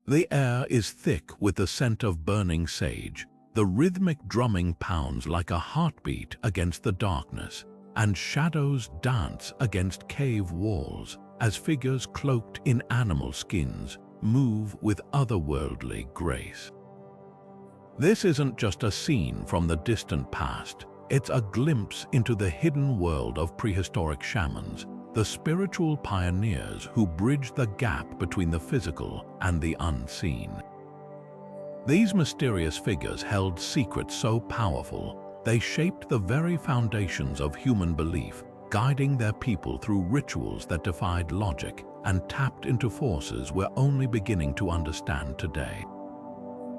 The air is thick with the scent of burning sage. The rhythmic drumming pounds like a heartbeat against the darkness, and shadows dance against cave walls as figures cloaked in animal skins move with otherworldly grace. This isn't just a scene from the distant past, it's a glimpse into the hidden world of prehistoric shamans, the spiritual pioneers who bridged the gap between the physical and the unseen. These mysterious figures held secrets so powerful, they shaped the very foundations of human belief, guiding their people through rituals that defied logic and tapped into forces we're only beginning to understand today.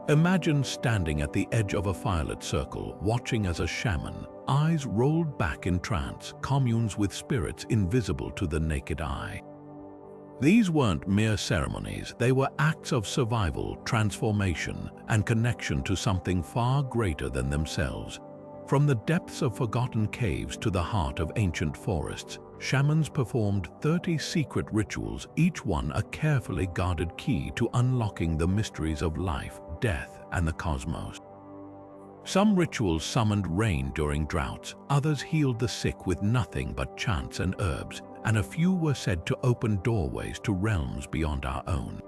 Imagine standing at the edge of a firelit circle, watching as a shaman, eyes rolled back in trance, communes with spirits invisible to the naked eye. These weren't mere ceremonies, they were acts of survival, transformation, and connection to something far greater than themselves. From the depths of forgotten caves to the heart of ancient forests, shamans performed 30 secret rituals, each one a carefully guarded key to unlocking the mysteries of life, death, and the cosmos. Some rituals summoned rain during droughts, others healed the sick with nothing but chants and herbs, and a few were said to open doorways to realms beyond our own.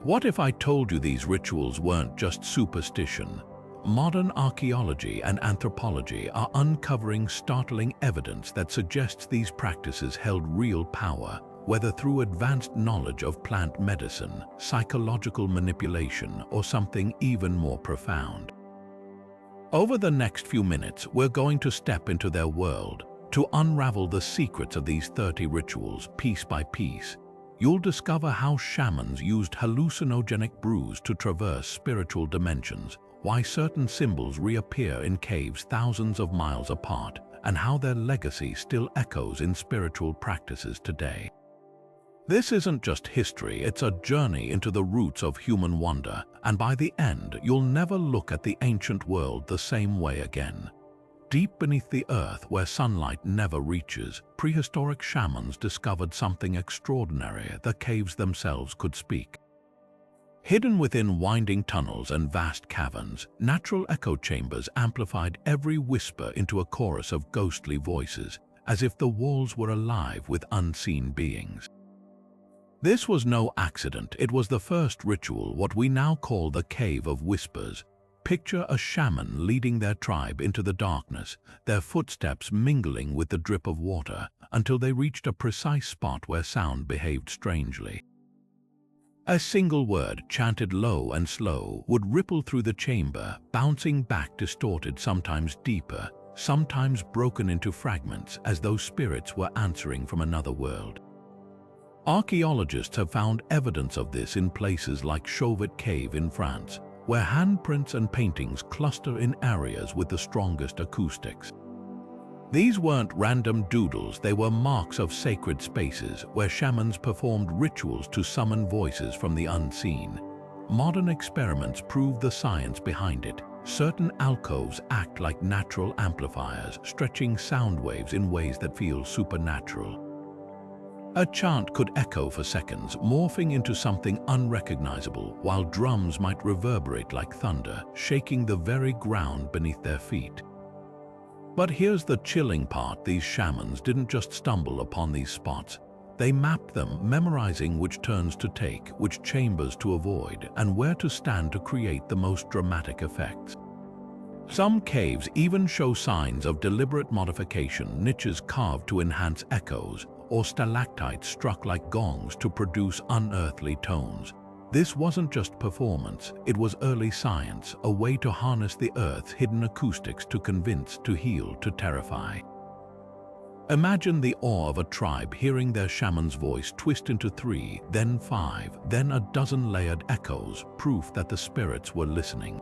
What if I told you these rituals weren't just superstition? Modern archaeology and anthropology are uncovering startling evidence that suggests these practices held real power, whether through advanced knowledge of plant medicine, psychological manipulation, or something even more profound. Over the next few minutes, we're going to step into their world, to unravel the secrets of these 30 rituals piece by piece. You'll discover how shamans used hallucinogenic brews to traverse spiritual dimensions, why certain symbols reappear in caves thousands of miles apart, and how their legacy still echoes in spiritual practices today. This isn't just history, it's a journey into the roots of human wonder, and by the end, you'll never look at the ancient world the same way again. Deep beneath the earth, where sunlight never reaches, prehistoric shamans discovered something extraordinary. The caves themselves could speak. Hidden within winding tunnels and vast caverns, natural echo chambers amplified every whisper into a chorus of ghostly voices, as if the walls were alive with unseen beings. This was no accident. It was the first ritual, what we now call the Cave of Whispers. Picture a shaman leading their tribe into the darkness, their footsteps mingling with the drip of water, until they reached a precise spot where sound behaved strangely. A single word, chanted low and slow, would ripple through the chamber, bouncing back distorted, sometimes deeper, sometimes broken into fragments, as though spirits were answering from another world. Archaeologists have found evidence of this in places like Chauvet Cave in France, where handprints and paintings cluster in areas with the strongest acoustics. These weren't random doodles, they were marks of sacred spaces where shamans performed rituals to summon voices from the unseen. Modern experiments prove the science behind it. Certain alcoves act like natural amplifiers, stretching sound waves in ways that feel supernatural. A chant could echo for seconds, morphing into something unrecognizable, while drums might reverberate like thunder, shaking the very ground beneath their feet. But here's the chilling part: these shamans didn't just stumble upon these spots. They mapped them, memorizing which turns to take, which chambers to avoid, and where to stand to create the most dramatic effects. Some caves even show signs of deliberate modification, niches carved to enhance echoes, or stalactites struck like gongs to produce unearthly tones. This wasn't just performance, it was early science, a way to harness the earth's hidden acoustics to convince, to heal, to terrify. Imagine the awe of a tribe hearing their shaman's voice twist into 3, then 5, then a dozen layered echoes, proof that the spirits were listening.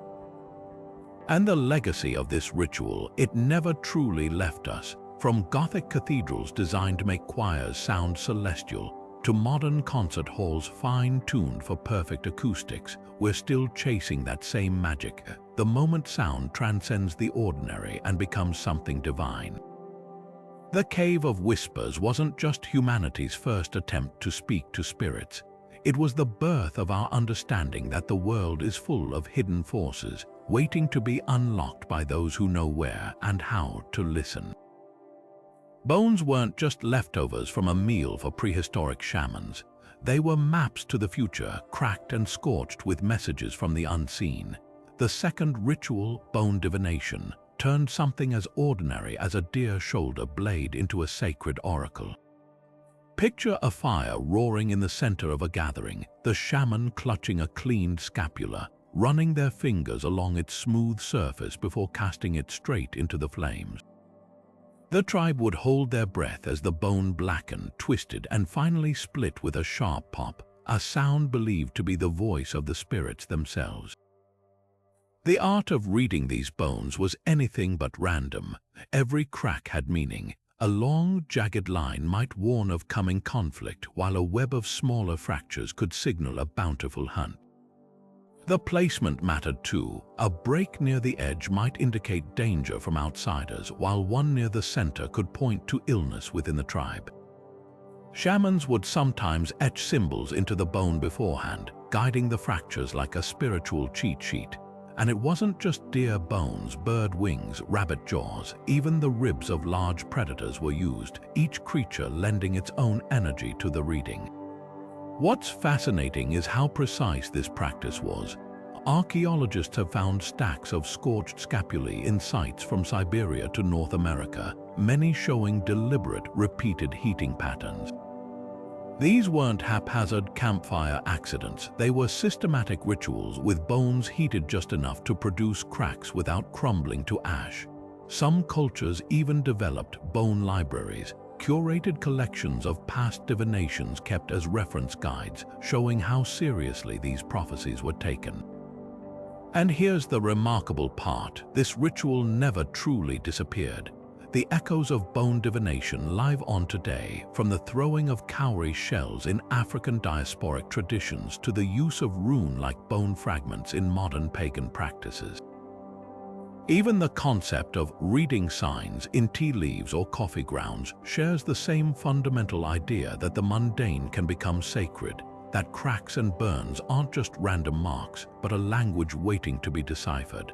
And the legacy of this ritual, it never truly left us. From Gothic cathedrals designed to make choirs sound celestial, to modern concert halls fine-tuned for perfect acoustics, we're still chasing that same magic, the moment sound transcends the ordinary and becomes something divine. The Cave of Whispers wasn't just humanity's first attempt to speak to spirits. It was the birth of our understanding that the world is full of hidden forces, waiting to be unlocked by those who know where and how to listen. Bones weren't just leftovers from a meal for prehistoric shamans. They were maps to the future, cracked and scorched with messages from the unseen. The second ritual, bone divination, turned something as ordinary as a deer shoulder blade into a sacred oracle. Picture a fire roaring in the center of a gathering, the shaman clutching a cleaned scapula, running their fingers along its smooth surface before casting it straight into the flames. The tribe would hold their breath as the bone blackened, twisted, and finally split with a sharp pop, a sound believed to be the voice of the spirits themselves. The art of reading these bones was anything but random. Every crack had meaning. A long, jagged line might warn of coming conflict, while a web of smaller fractures could signal a bountiful hunt. The placement mattered too. A break near the edge might indicate danger from outsiders, while one near the center could point to illness within the tribe. Shamans would sometimes etch symbols into the bone beforehand, guiding the fractures like a spiritual cheat sheet. And it wasn't just deer bones, bird wings, rabbit jaws, even the ribs of large predators were used, each creature lending its own energy to the reading. What's fascinating is how precise this practice was. Archaeologists have found stacks of scorched scapulae in sites from Siberia to North America, many showing deliberate, repeated heating patterns. These weren't haphazard campfire accidents. They were systematic rituals with bones heated just enough to produce cracks without crumbling to ash. Some cultures even developed bone libraries, curated collections of past divinations kept as reference guides, showing how seriously these prophecies were taken. And here's the remarkable part: this ritual never truly disappeared. The echoes of bone divination live on today, from the throwing of cowrie shells in African diasporic traditions to the use of rune-like bone fragments in modern pagan practices. Even the concept of reading signs in tea leaves or coffee grounds shares the same fundamental idea that the mundane can become sacred, that cracks and burns aren't just random marks, but a language waiting to be deciphered.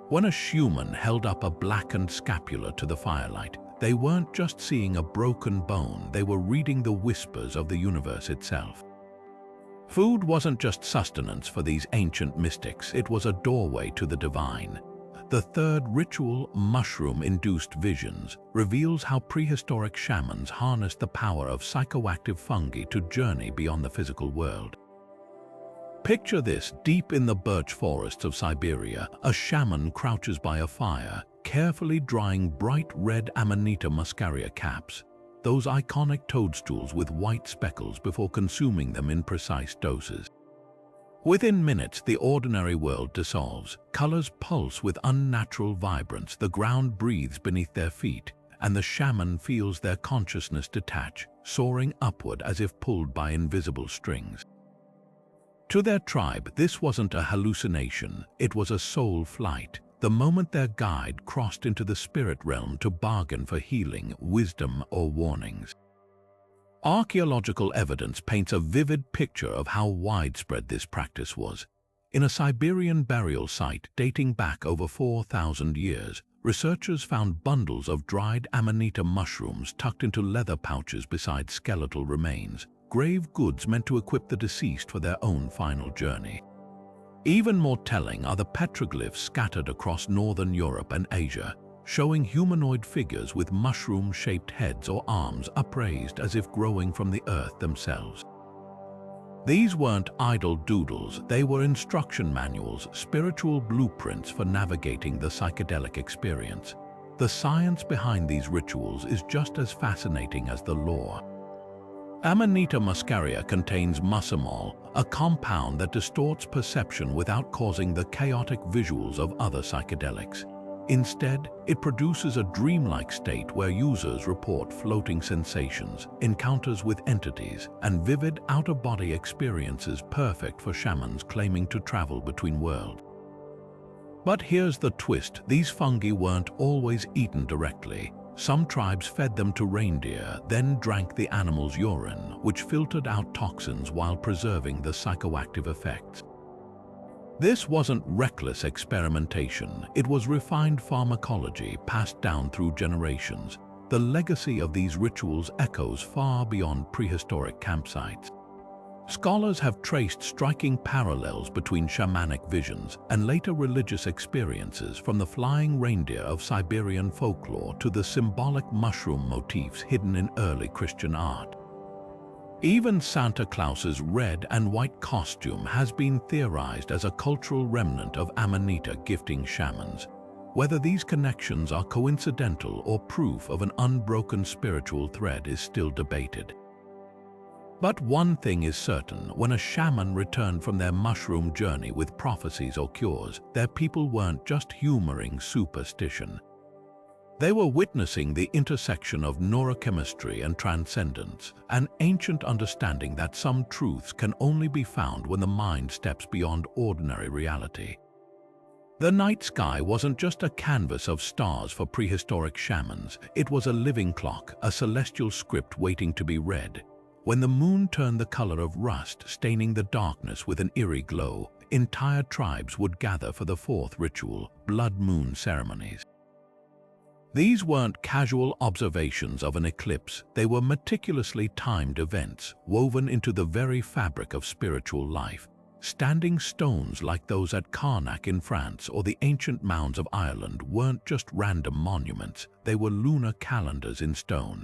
When a shaman held up a blackened scapula to the firelight, they weren't just seeing a broken bone, they were reading the whispers of the universe itself. Food wasn't just sustenance for these ancient mystics, it was a doorway to the divine. The third ritual, mushroom-induced visions, reveals how prehistoric shamans harnessed the power of psychoactive fungi to journey beyond the physical world. Picture this: deep in the birch forests of Siberia, a shaman crouches by a fire, carefully drying bright red Amanita muscaria caps, those iconic toadstools with white speckles, before consuming them in precise doses. Within minutes, the ordinary world dissolves. Colors pulse with unnatural vibrance, the ground breathes beneath their feet, and the shaman feels their consciousness detach, soaring upward as if pulled by invisible strings. To their tribe, this wasn't a hallucination, it was a soul flight. The moment their guide crossed into the spirit realm to bargain for healing, wisdom, or warnings. Archaeological evidence paints a vivid picture of how widespread this practice was. In a Siberian burial site dating back over 4,000 years, researchers found bundles of dried Amanita mushrooms tucked into leather pouches beside skeletal remains, grave goods meant to equip the deceased for their own final journey. Even more telling are the petroglyphs scattered across northern Europe and Asia, showing humanoid figures with mushroom-shaped heads or arms upraised as if growing from the earth themselves. These weren't idle doodles, they were instruction manuals, spiritual blueprints for navigating the psychedelic experience. The science behind these rituals is just as fascinating as the lore. Amanita muscaria contains muscimol, a compound that distorts perception without causing the chaotic visuals of other psychedelics. Instead, it produces a dreamlike state where users report floating sensations, encounters with entities, and vivid out-of-body experiences perfect for shamans claiming to travel between worlds. But here's the twist: these fungi weren't always eaten directly. Some tribes fed them to reindeer, then drank the animal's urine, which filtered out toxins while preserving the psychoactive effects. This wasn't reckless experimentation, it was refined pharmacology passed down through generations. The legacy of these rituals echoes far beyond prehistoric campsites. Scholars have traced striking parallels between shamanic visions and later religious experiences, from the flying reindeer of Siberian folklore to the symbolic mushroom motifs hidden in early Christian art. Even Santa Claus's red and white costume has been theorized as a cultural remnant of Amanita gifting shamans. Whether these connections are coincidental or proof of an unbroken spiritual thread is still debated. But one thing is certain: when a shaman returned from their mushroom journey with prophecies or cures, their people weren't just humoring superstition. They were witnessing the intersection of neurochemistry and transcendence, an ancient understanding that some truths can only be found when the mind steps beyond ordinary reality. The night sky wasn't just a canvas of stars for prehistoric shamans, it was a living clock, a celestial script waiting to be read. When the moon turned the color of rust, staining the darkness with an eerie glow, entire tribes would gather for the fourth ritual, blood moon ceremonies. These weren't casual observations of an eclipse, they were meticulously timed events, woven into the very fabric of spiritual life. Standing stones like those at Karnak in France or the ancient mounds of Ireland weren't just random monuments, they were lunar calendars in stone.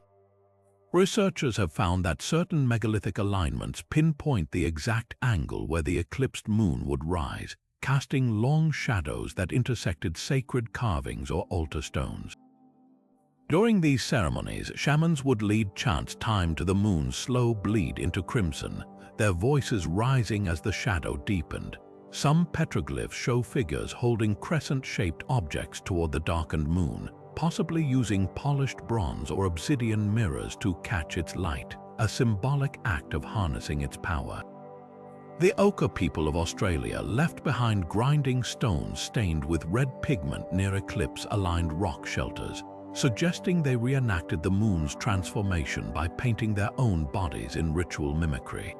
Researchers have found that certain megalithic alignments pinpoint the exact angle where the eclipsed moon would rise, casting long shadows that intersected sacred carvings or altar stones. During these ceremonies, shamans would lead chants timed to the moon's slow bleed into crimson, their voices rising as the shadow deepened. Some petroglyphs show figures holding crescent-shaped objects toward the darkened moon, possibly using polished bronze or obsidian mirrors to catch its light, a symbolic act of harnessing its power. The Oka people of Australia left behind grinding stones stained with red pigment near eclipse-aligned rock shelters, suggesting they reenacted the moon's transformation by painting their own bodies in ritual mimicry.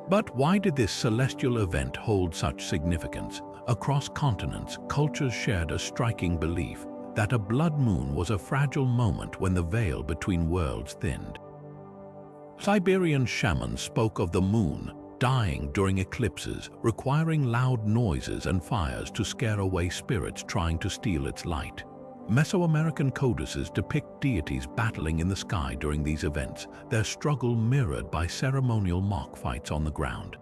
But why did this celestial event hold such significance? Across continents, cultures shared a striking belief that a blood moon was a fragile moment when the veil between worlds thinned. Siberian shamans spoke of the moon dying during eclipses, requiring loud noises and fires to scare away spirits trying to steal its light. Mesoamerican codices depict deities battling in the sky during these events, their struggle mirrored by ceremonial mock fights on the ground.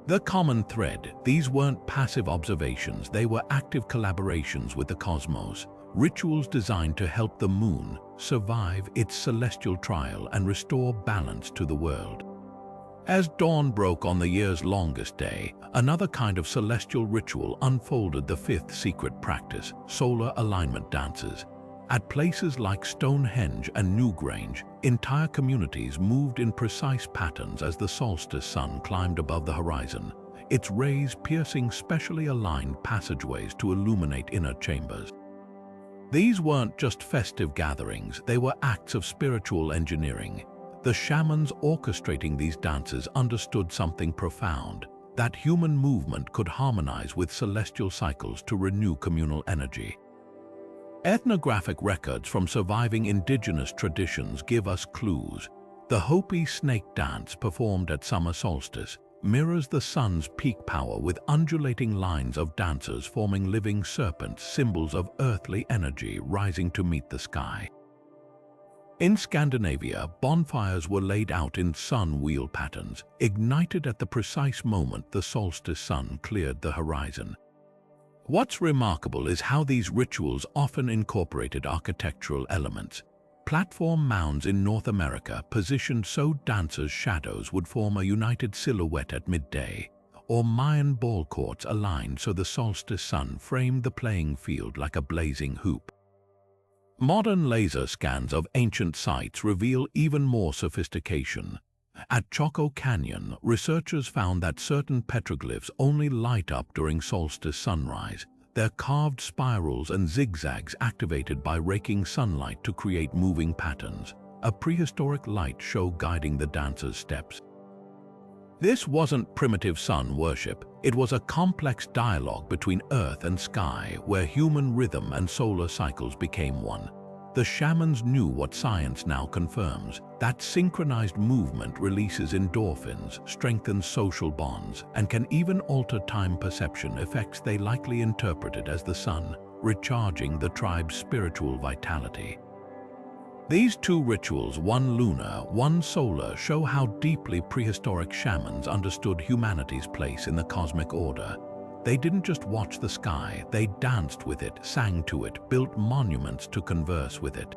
The common thread: these weren't passive observations, they were active collaborations with the cosmos, rituals designed to help the moon survive its celestial trial and restore balance to the world. As dawn broke on the year's longest day, another kind of celestial ritual unfolded: the fifth secret practice, solar alignment dances. At places like Stonehenge and Newgrange, entire communities moved in precise patterns as the solstice sun climbed above the horizon, its rays piercing specially aligned passageways to illuminate inner chambers. These weren't just festive gatherings, they were acts of spiritual engineering. The shamans orchestrating these dances understood something profound: that human movement could harmonize with celestial cycles to renew communal energy. Ethnographic records from surviving indigenous traditions give us clues. The Hopi snake dance, performed at summer solstice, mirrors the sun's peak power, with undulating lines of dancers forming living serpents, symbols of earthly energy rising to meet the sky. In Scandinavia, bonfires were laid out in sun wheel patterns, ignited at the precise moment the solstice sun cleared the horizon. What's remarkable is how these rituals often incorporated architectural elements. Platform mounds in North America, positioned so dancers' shadows would form a united silhouette at midday, or Mayan ball courts aligned so the solstice sun framed the playing field like a blazing hoop. Modern laser scans of ancient sites reveal even more sophistication. At Choco Canyon, researchers found that certain petroglyphs only light up during solstice sunrise, their carved spirals and zigzags activated by raking sunlight to create moving patterns, a prehistoric light show guiding the dancers' steps. This wasn't primitive sun worship, it was a complex dialogue between earth and sky where human rhythm and solar cycles became one. The shamans knew what science now confirms, that synchronized movement releases endorphins, strengthens social bonds, and can even alter time perception, effects they likely interpreted as the sun, recharging the tribe's spiritual vitality. These two rituals, one lunar, one solar, show how deeply prehistoric shamans understood humanity's place in the cosmic order. They didn't just watch the sky, they danced with it, sang to it, built monuments to converse with it.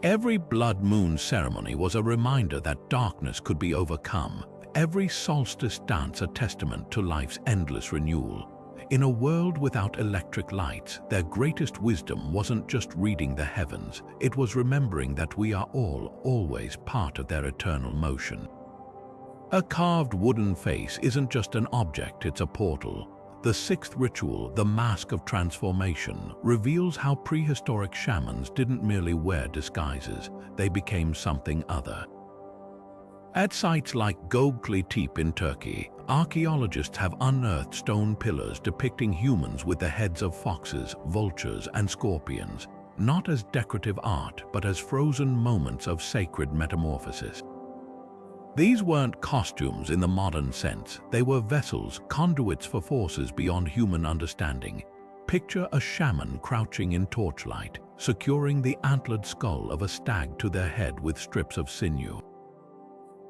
Every blood moon ceremony was a reminder that darkness could be overcome. Every solstice dance a testament to life's endless renewal. In a world without electric lights, their greatest wisdom wasn't just reading the heavens, it was remembering that we are all, always part of their eternal motion. A carved wooden face isn't just an object, it's a portal. The sixth ritual, the Mask of Transformation, reveals how prehistoric shamans didn't merely wear disguises, they became something other. At sites like Göbekli Tepe in Turkey, archaeologists have unearthed stone pillars depicting humans with the heads of foxes, vultures, and scorpions, not as decorative art, but as frozen moments of sacred metamorphosis. These weren't costumes in the modern sense, they were vessels, conduits for forces beyond human understanding. Picture a shaman crouching in torchlight, securing the antlered skull of a stag to their head with strips of sinew.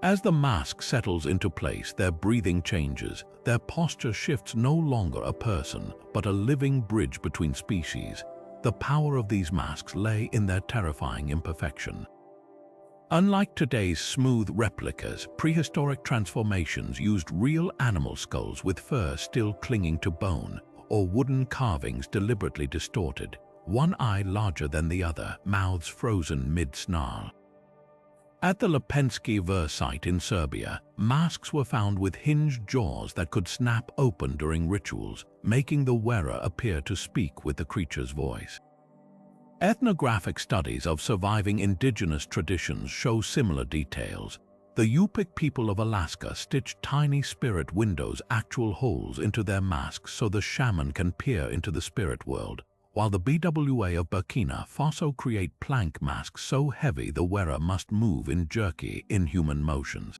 As the mask settles into place, their breathing changes, their posture shifts, no longer a person, but a living bridge between species. The power of these masks lay in their terrifying imperfection. Unlike today's smooth replicas, prehistoric transformations used real animal skulls with fur still clinging to bone, or wooden carvings deliberately distorted, one eye larger than the other, mouths frozen mid-snarl. At the Lepenski Ver site in Serbia, masks were found with hinged jaws that could snap open during rituals, making the wearer appear to speak with the creature's voice. Ethnographic studies of surviving indigenous traditions show similar details. The Yupik people of Alaska stitched tiny spirit windows, actual holes, into their masks so the shaman can peer into the spirit world, while the BWA of Burkina Faso create plank masks so heavy the wearer must move in jerky, inhuman motions.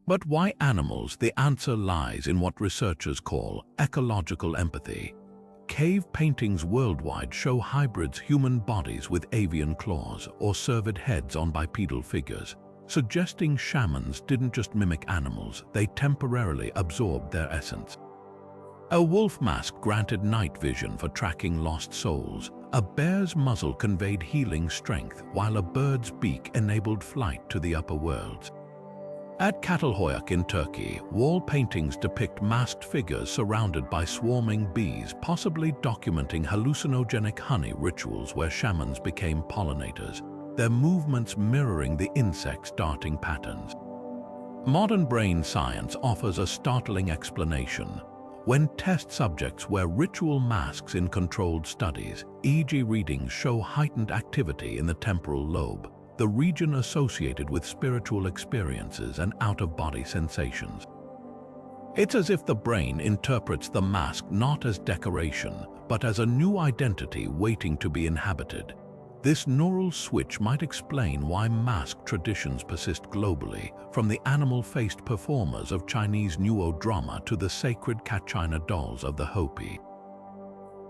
But why animals? The answer lies in what researchers call ecological empathy. Cave paintings worldwide show hybrids, human bodies with avian claws or cervid heads on bipedal figures, suggesting shamans didn't just mimic animals, they temporarily absorbed their essence. A wolf mask granted night vision for tracking lost souls. A bear's muzzle conveyed healing strength, while a bird's beak enabled flight to the upper worlds. At Çatalhöyük in Turkey, wall paintings depict masked figures surrounded by swarming bees, possibly documenting hallucinogenic honey rituals where shamans became pollinators, their movements mirroring the insects' darting patterns. Modern brain science offers a startling explanation. When test subjects wear ritual masks in controlled studies, EEG readings show heightened activity in the temporal lobe, the region associated with spiritual experiences and out-of-body sensations. It's as if the brain interprets the mask not as decoration, but as a new identity waiting to be inhabited. This neural switch might explain why mask traditions persist globally, from the animal-faced performers of Chinese Nuo drama to the sacred Kachina dolls of the Hopi.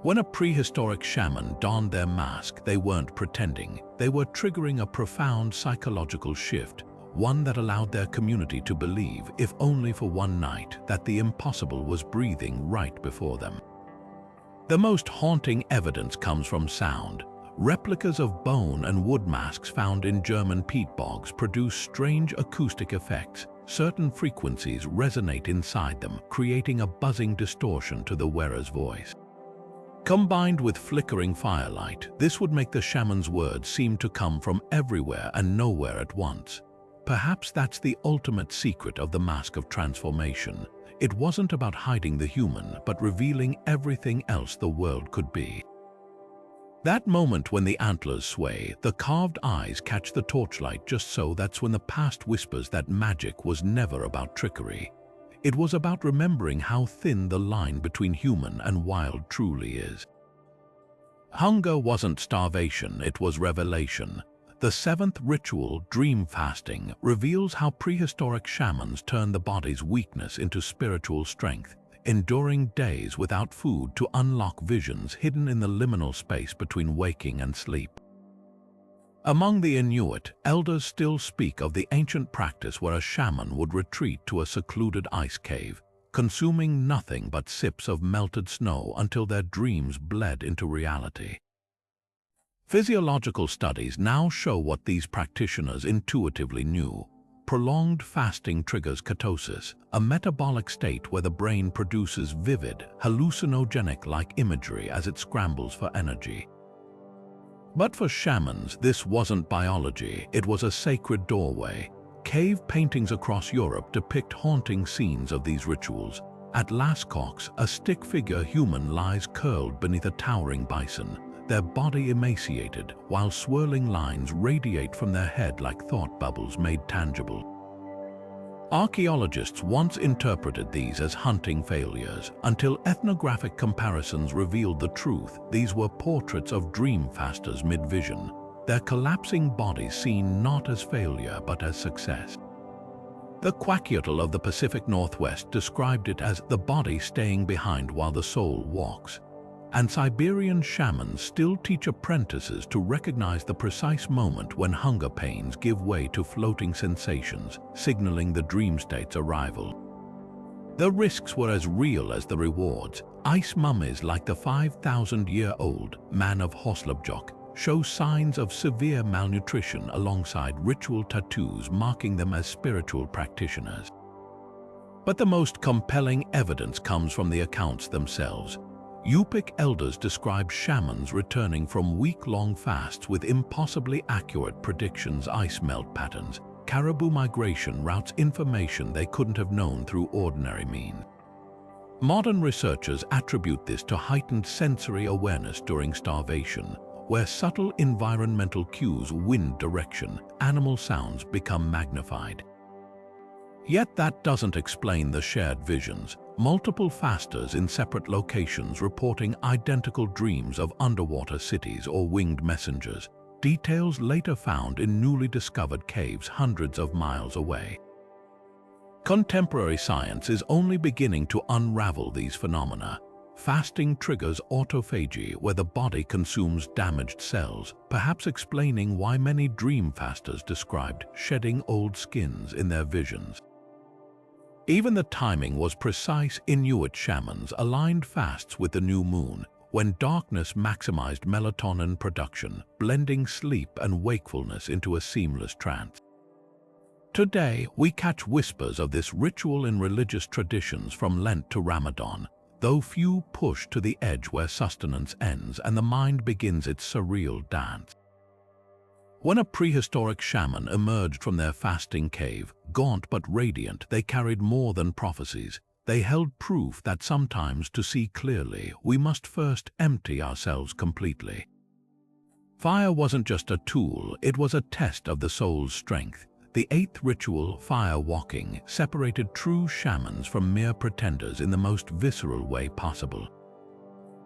When a prehistoric shaman donned their mask, they weren't pretending. They were triggering a profound psychological shift, one that allowed their community to believe, if only for one night, that the impossible was breathing right before them. The most haunting evidence comes from sound. Replicas of bone and wood masks found in German peat bogs produce strange acoustic effects. Certain frequencies resonate inside them, creating a buzzing distortion to the wearer's voice. Combined with flickering firelight, this would make the shaman's words seem to come from everywhere and nowhere at once. Perhaps that's the ultimate secret of the Mask of Transformation. It wasn't about hiding the human, but revealing everything else the world could be. That moment when the antlers sway, the carved eyes catch the torchlight just so, that's when the past whispers that magic was never about trickery. It was about remembering how thin the line between human and wild truly is. Hunger wasn't starvation, it was revelation. The seventh ritual, dreamfasting, reveals how prehistoric shamans turned the body's weakness into spiritual strength, enduring days without food to unlock visions hidden in the liminal space between waking and sleep. Among the Inuit, elders still speak of the ancient practice where a shaman would retreat to a secluded ice cave, consuming nothing but sips of melted snow until their dreams bled into reality. Physiological studies now show what these practitioners intuitively knew. Prolonged fasting triggers ketosis, a metabolic state where the brain produces vivid, hallucinogenic-like imagery as it scrambles for energy. But for shamans, this wasn't biology, it was a sacred doorway. Cave paintings across Europe depict haunting scenes of these rituals. At Lascaux, a stick-figure human lies curled beneath a towering bison, their body emaciated, while swirling lines radiate from their head like thought bubbles made tangible. Archaeologists once interpreted these as hunting failures, until ethnographic comparisons revealed the truth. These were portraits of dreamfasters mid-vision, their collapsing bodies seen not as failure but as success. The Kwakiutl of the Pacific Northwest described it as the body staying behind while the soul walks. And Siberian shamans still teach apprentices to recognize the precise moment when hunger pains give way to floating sensations, signaling the dream state's arrival. The risks were as real as the rewards. Ice mummies like the 5,000-year-old man of Hoslabjok show signs of severe malnutrition alongside ritual tattoos marking them as spiritual practitioners. But the most compelling evidence comes from the accounts themselves. Yupik elders describe shamans returning from week-long fasts with impossibly accurate predictions, ice melt patterns, caribou migration routes, information they couldn't have known through ordinary means. Modern researchers attribute this to heightened sensory awareness during starvation, where subtle environmental cues, wind direction, animal sounds become magnified. Yet that doesn't explain the shared visions. Multiple fasters in separate locations reporting identical dreams of underwater cities or winged messengers, details later found in newly discovered caves hundreds of miles away. Contemporary science is only beginning to unravel these phenomena. Fasting triggers autophagy, where the body consumes damaged cells, perhaps explaining why many dream fasters described shedding old skins in their visions. Even the timing was precise. Inuit shamans aligned fasts with the new moon, when darkness maximized melatonin production, blending sleep and wakefulness into a seamless trance. Today, we catch whispers of this ritual in religious traditions from Lent to Ramadan, though few push to the edge where sustenance ends and the mind begins its surreal dance. When a prehistoric shaman emerged from their fasting cave, gaunt but radiant, they carried more than prophecies. They held proof that sometimes to see clearly, we must first empty ourselves completely. Fire wasn't just a tool, it was a test of the soul's strength. The eighth ritual, fire walking, separated true shamans from mere pretenders in the most visceral way possible.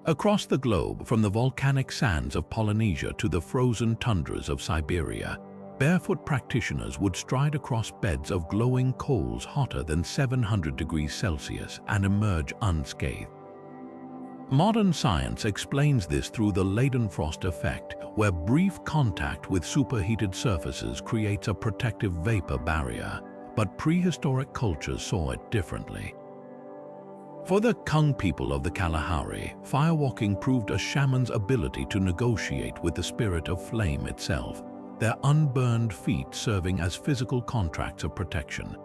Across the globe, from the volcanic sands of Polynesia to the frozen tundras of Siberia, barefoot practitioners would stride across beds of glowing coals hotter than 700 degrees Celsius and emerge unscathed. Modern science explains this through the Leidenfrost effect, where brief contact with superheated surfaces creates a protective vapor barrier, but prehistoric cultures saw it differently. For the Kung people of the Kalahari, firewalking proved a shaman's ability to negotiate with the spirit of flame itself, their unburned feet serving as physical contracts of protection.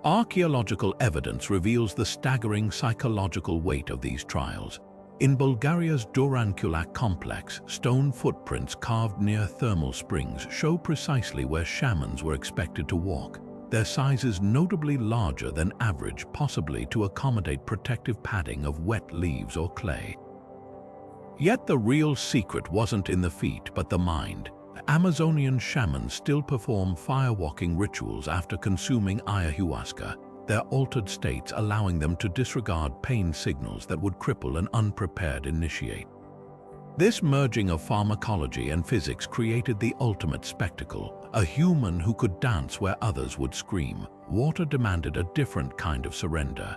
Archaeological evidence reveals the staggering psychological weight of these trials. In Bulgaria's Durankulak complex, stone footprints carved near thermal springs show precisely where shamans were expected to walk. their sizes notably larger than average, possibly to accommodate protective padding of wet leaves or clay. Yet the real secret wasn't in the feet but the mind. Amazonian shamans still perform firewalking rituals after consuming ayahuasca, their altered states allowing them to disregard pain signals that would cripple an unprepared initiate. This merging of pharmacology and physics created the ultimate spectacle, a human who could dance where others would scream. Water demanded a different kind of surrender.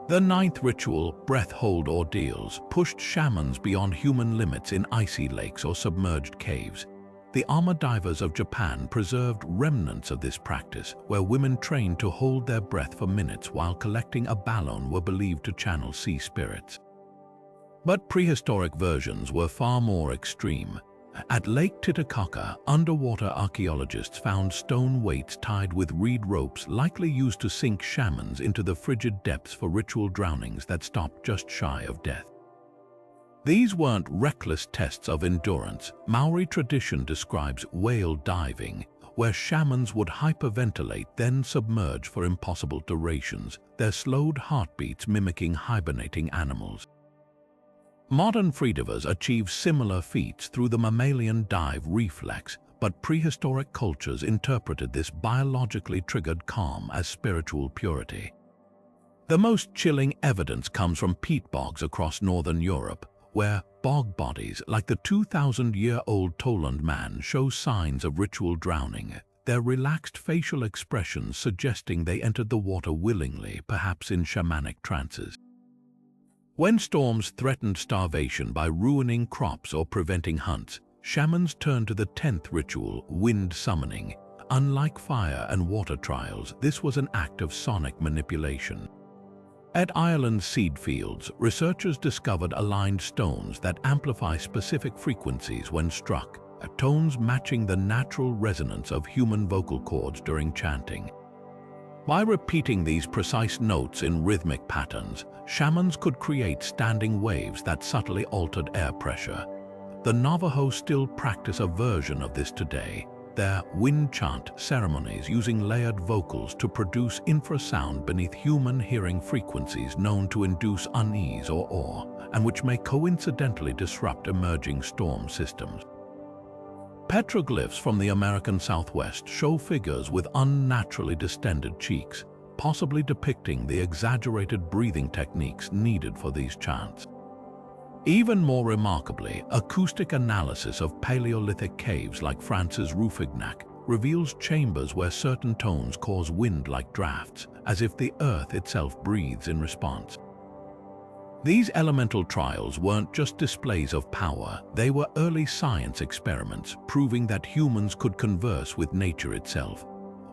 The ninth ritual, breath hold ordeals, pushed shamans beyond human limits in icy lakes or submerged caves. The armor divers of Japan preserved remnants of this practice, where women trained to hold their breath for minutes while collecting a balloon were believed to channel sea spirits. But prehistoric versions were far more extreme. At Lake Titicaca, underwater archaeologists found stone weights tied with reed ropes likely used to sink shamans into the frigid depths for ritual drownings that stopped just shy of death. These weren't reckless tests of endurance. Maori tradition describes whale diving, where shamans would hyperventilate then submerge for impossible durations, their slowed heartbeats mimicking hibernating animals. Modern freedivers achieve similar feats through the mammalian dive reflex, but prehistoric cultures interpreted this biologically triggered calm as spiritual purity. The most chilling evidence comes from peat bogs across northern Europe, where bog bodies like the 2,000-year-old Toland man show signs of ritual drowning, their relaxed facial expressions suggesting they entered the water willingly, perhaps in shamanic trances. When storms threatened starvation by ruining crops or preventing hunts, shamans turned to the 10th ritual, wind summoning. Unlike fire and water trials, this was an act of sonic manipulation. At Ireland's seed fields, researchers discovered aligned stones that amplify specific frequencies when struck, tones matching the natural resonance of human vocal cords during chanting. By repeating these precise notes in rhythmic patterns, shamans could create standing waves that subtly altered air pressure. The Navajo still practice a version of this today, their wind chant ceremonies using layered vocals to produce infrasound beneath human hearing frequencies known to induce unease or awe, and which may coincidentally disrupt emerging storm systems. Petroglyphs from the American Southwest show figures with unnaturally distended cheeks, possibly depicting the exaggerated breathing techniques needed for these chants. Even more remarkably, acoustic analysis of Paleolithic caves like France's Rouffignac reveals chambers where certain tones cause wind-like drafts, as if the earth itself breathes in response. These elemental trials weren't just displays of power, they were early science experiments proving that humans could converse with nature itself.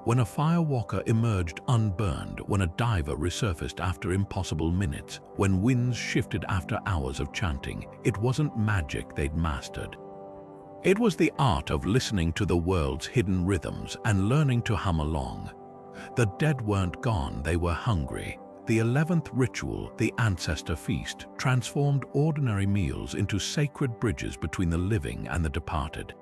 When a firewalker emerged unburned, when a diver resurfaced after impossible minutes, when winds shifted after hours of chanting, it wasn't magic they'd mastered. It was the art of listening to the world's hidden rhythms and learning to hum along. The dead weren't gone, they were hungry. The 11th ritual, the ancestor feast, transformed ordinary meals into sacred bridges between the living and the departed.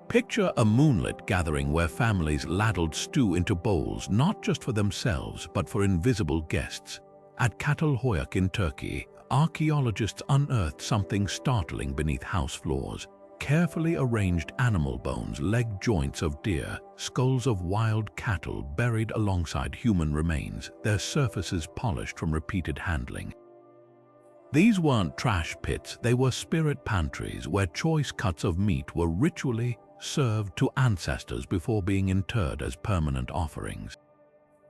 Picture a moonlit gathering where families ladled stew into bowls not just for themselves but for invisible guests. At Çatalhöyük in Turkey, archaeologists unearthed something startling beneath house floors. Carefully arranged animal bones, leg joints of deer, skulls of wild cattle buried alongside human remains, their surfaces polished from repeated handling. These weren't trash pits, they were spirit pantries where choice cuts of meat were ritually served to ancestors before being interred as permanent offerings.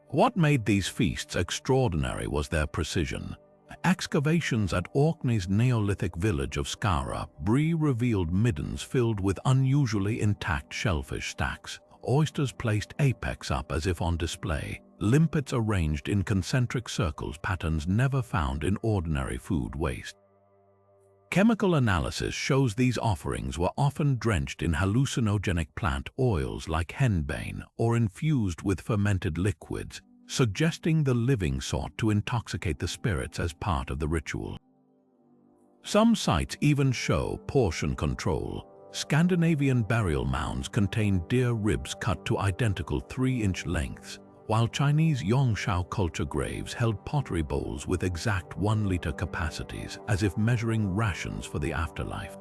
What made these feasts extraordinary was their precision. Excavations at Orkney's Neolithic village of Skara revealed middens filled with unusually intact shellfish stacks, oysters placed apex up as if on display, limpets arranged in concentric circles, patterns never found in ordinary food waste. Chemical analysis shows these offerings were often drenched in hallucinogenic plant oils like henbane or infused with fermented liquids, suggesting the living sought to intoxicate the spirits as part of the ritual. Some sites even show portion control. Scandinavian burial mounds contain deer ribs cut to identical 3-inch lengths, while Chinese Yongshao culture graves held pottery bowls with exact 1-liter capacities, as if measuring rations for the afterlife.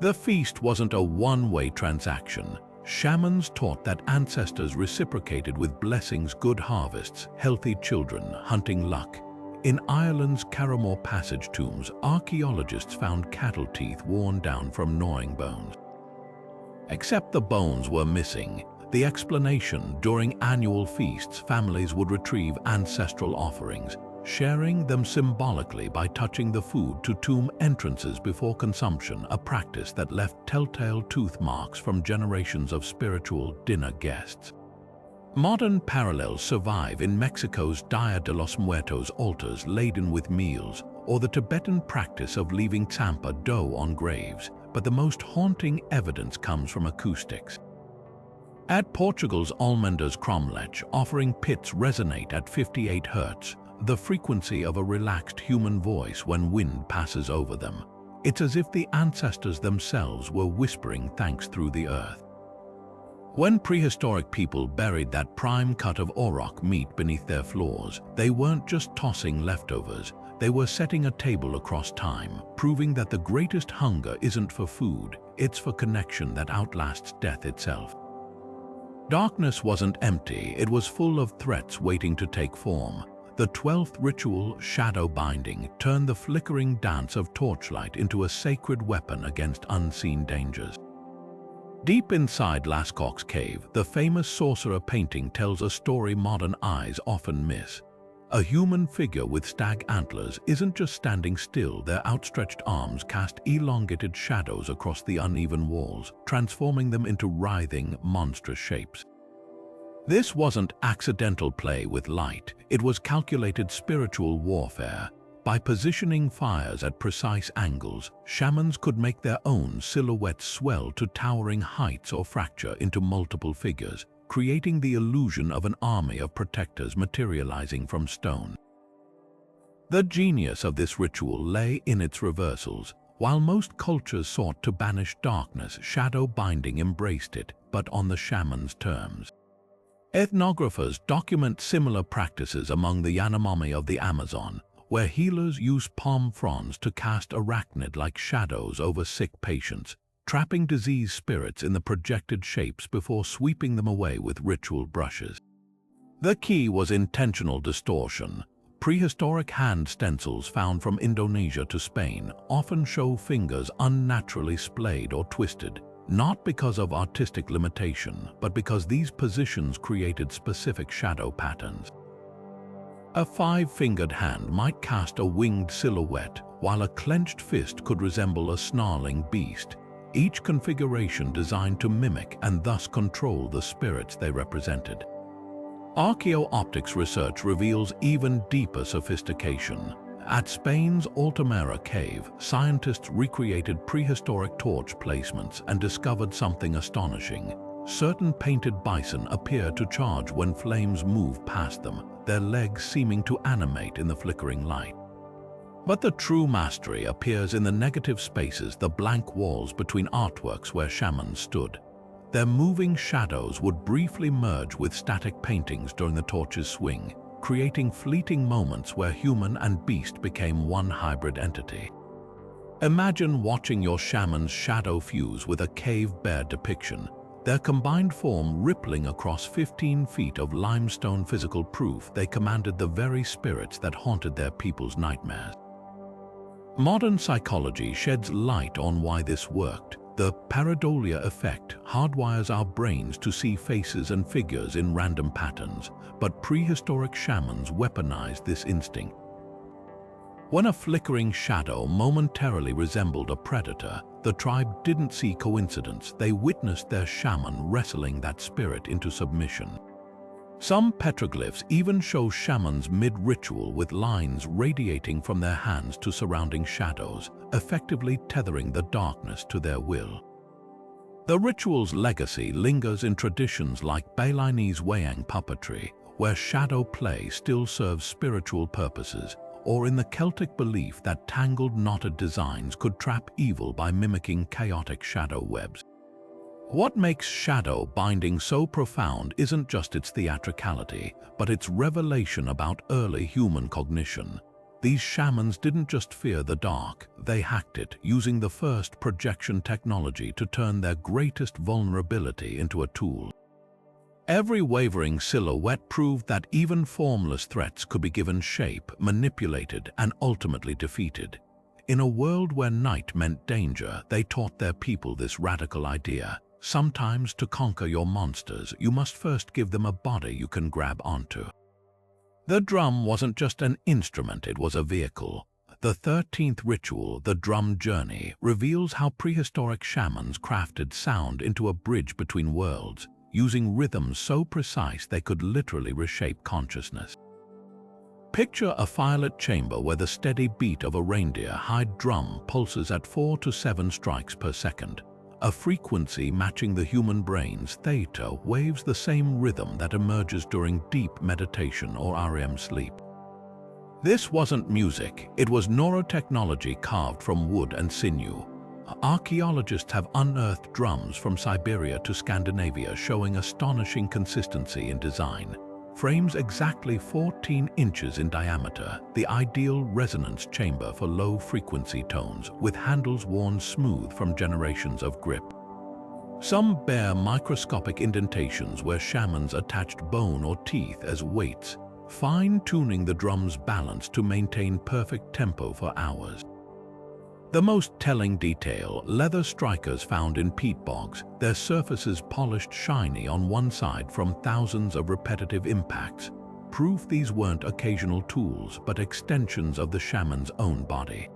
The feast wasn't a one-way transaction. Shamans taught that ancestors reciprocated with blessings, good harvests, healthy children, hunting luck. In Ireland's Carramore Passage tombs, archaeologists found cattle teeth worn down from gnawing bones. Except the bones were missing. The explanation: during annual feasts, families would retrieve ancestral offerings, sharing them symbolically by touching the food to tomb entrances before consumption, a practice that left telltale tooth marks from generations of spiritual dinner guests. Modern parallels survive in Mexico's Dia de los Muertos altars laden with meals, or the Tibetan practice of leaving tsampa dough on graves, but the most haunting evidence comes from acoustics. At Portugal's Almenda's cromlech, offering pits resonate at 58 Hz, the frequency of a relaxed human voice when wind passes over them. It's as if the ancestors themselves were whispering thanks through the earth. When prehistoric people buried that prime cut of auroch meat beneath their floors, they weren't just tossing leftovers, they were setting a table across time, proving that the greatest hunger isn't for food, it's for connection that outlasts death itself. Darkness wasn't empty, it was full of threats waiting to take form. The 12th ritual, shadow binding, turned the flickering dance of torchlight into a sacred weapon against unseen dangers. Deep inside Lascaux Cave, the famous sorcerer painting tells a story modern eyes often miss. A human figure with stag antlers isn't just standing still, their outstretched arms cast elongated shadows across the uneven walls, transforming them into writhing, monstrous shapes. This wasn't accidental play with light, it was calculated spiritual warfare. By positioning fires at precise angles, shamans could make their own silhouettes swell to towering heights or fracture into multiple figures, creating the illusion of an army of protectors materializing from stone. The genius of this ritual lay in its reversals. While most cultures sought to banish darkness, shadow binding embraced it, but on the shaman's terms. Ethnographers document similar practices among the Yanomami of the Amazon, where healers use palm fronds to cast arachnid-like shadows over sick patients, trapping diseased spirits in the projected shapes before sweeping them away with ritual brushes. The key was intentional distortion. Prehistoric hand stencils found from Indonesia to Spain often show fingers unnaturally splayed or twisted, not because of artistic limitation, but because these positions created specific shadow patterns. A 5-fingered hand might cast a winged silhouette, while a clenched fist could resemble a snarling beast, each configuration designed to mimic and thus control the spirits they represented. Archaeo-optics research reveals even deeper sophistication. At Spain's Altamira cave, scientists recreated prehistoric torch placements and discovered something astonishing. Certain painted bison appear to charge when flames move past them, their legs seeming to animate in the flickering light. But the true mastery appears in the negative spaces, the blank walls between artworks where shamans stood. Their moving shadows would briefly merge with static paintings during the torch's swing, creating fleeting moments where human and beast became one hybrid entity. Imagine watching your shaman's shadow fuse with a cave bear depiction, their combined form rippling across 15 feet of limestone, physical proof they commanded the very spirits that haunted their people's nightmares. Modern psychology sheds light on why this worked. The pareidolia effect hardwires our brains to see faces and figures in random patterns, but prehistoric shamans weaponized this instinct. When a flickering shadow momentarily resembled a predator, the tribe didn't see coincidence, they witnessed their shaman wrestling that spirit into submission. Some petroglyphs even show shamans mid-ritual with lines radiating from their hands to surrounding shadows, effectively tethering the darkness to their will. The ritual's legacy lingers in traditions like Balinese wayang puppetry, where shadow play still serves spiritual purposes, or in the Celtic belief that tangled knotted designs could trap evil by mimicking chaotic shadow webs. What makes shadow binding so profound isn't just its theatricality, but its revelation about early human cognition. These shamans didn't just fear the dark, they hacked it, using the first projection technology to turn their greatest vulnerability into a tool. Every wavering silhouette proved that even formless threats could be given shape, manipulated, and ultimately defeated. In a world where night meant danger, they taught their people this radical idea. Sometimes, to conquer your monsters, you must first give them a body you can grab onto. The drum wasn't just an instrument, it was a vehicle. The 13th ritual, the drum journey, reveals how prehistoric shamans crafted sound into a bridge between worlds, using rhythms so precise they could literally reshape consciousness. Picture a firelit chamber where the steady beat of a reindeer-hide drum pulses at 4 to 7 strikes per second. A frequency matching the human brain's theta waves, the same rhythm that emerges during deep meditation or REM sleep. This wasn't music, it was neurotechnology carved from wood and sinew. Archaeologists have unearthed drums from Siberia to Scandinavia showing astonishing consistency in design. Frames exactly 14 inches in diameter, the ideal resonance chamber for low-frequency tones, with handles worn smooth from generations of grip. Some bear microscopic indentations where shamans attached bone or teeth as weights, fine-tuning the drum's balance to maintain perfect tempo for hours. The most telling detail, leather strikers found in peat bogs, their surfaces polished shiny on one side from thousands of repetitive impacts, proof these weren't occasional tools but extensions of the shaman's own body.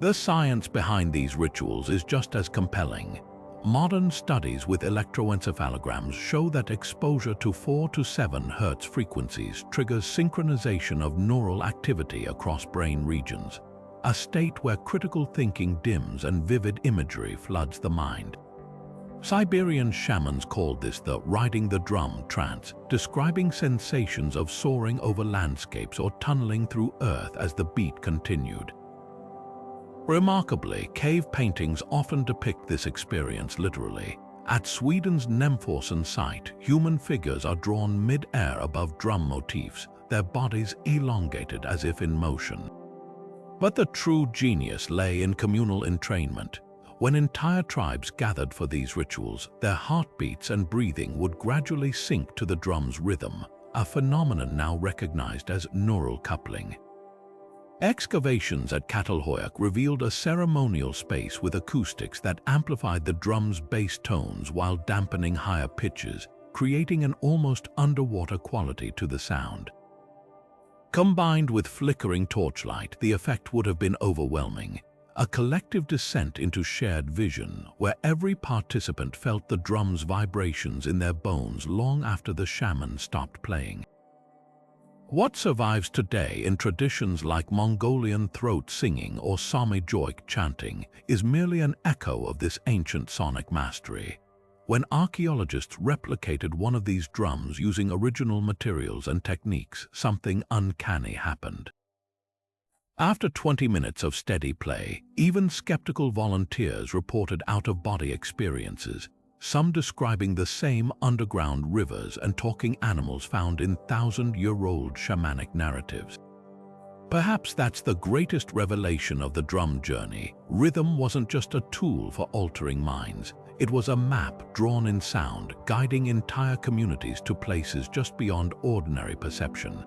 The science behind these rituals is just as compelling. Modern studies with electroencephalograms show that exposure to 4 to 7 Hz frequencies triggers synchronization of neural activity across brain regions, a state where critical thinking dims and vivid imagery floods the mind. Siberian shamans called this the riding the drum trance, describing sensations of soaring over landscapes or tunneling through earth as the beat continued. Remarkably, cave paintings often depict this experience literally. At Sweden's Nämforsen site, human figures are drawn mid-air above drum motifs, their bodies elongated as if in motion. But the true genius lay in communal entrainment. When entire tribes gathered for these rituals, their heartbeats and breathing would gradually sync to the drum's rhythm, a phenomenon now recognized as neural coupling. Excavations at Catalhoyuk revealed a ceremonial space with acoustics that amplified the drum's bass tones while dampening higher pitches, creating an almost underwater quality to the sound. Combined with flickering torchlight, the effect would have been overwhelming, a collective descent into shared vision where every participant felt the drum's vibrations in their bones long after the shaman stopped playing. What survives today in traditions like Mongolian throat singing or Sami joik chanting is merely an echo of this ancient sonic mastery. When archaeologists replicated one of these drums using original materials and techniques, something uncanny happened. After 20 minutes of steady play, even skeptical volunteers reported out-of-body experiences, some describing the same underground rivers and talking animals found in thousand-year-old shamanic narratives. Perhaps that's the greatest revelation of the drum journey. Rhythm wasn't just a tool for altering minds. It was a map drawn in sound, guiding entire communities to places just beyond ordinary perception.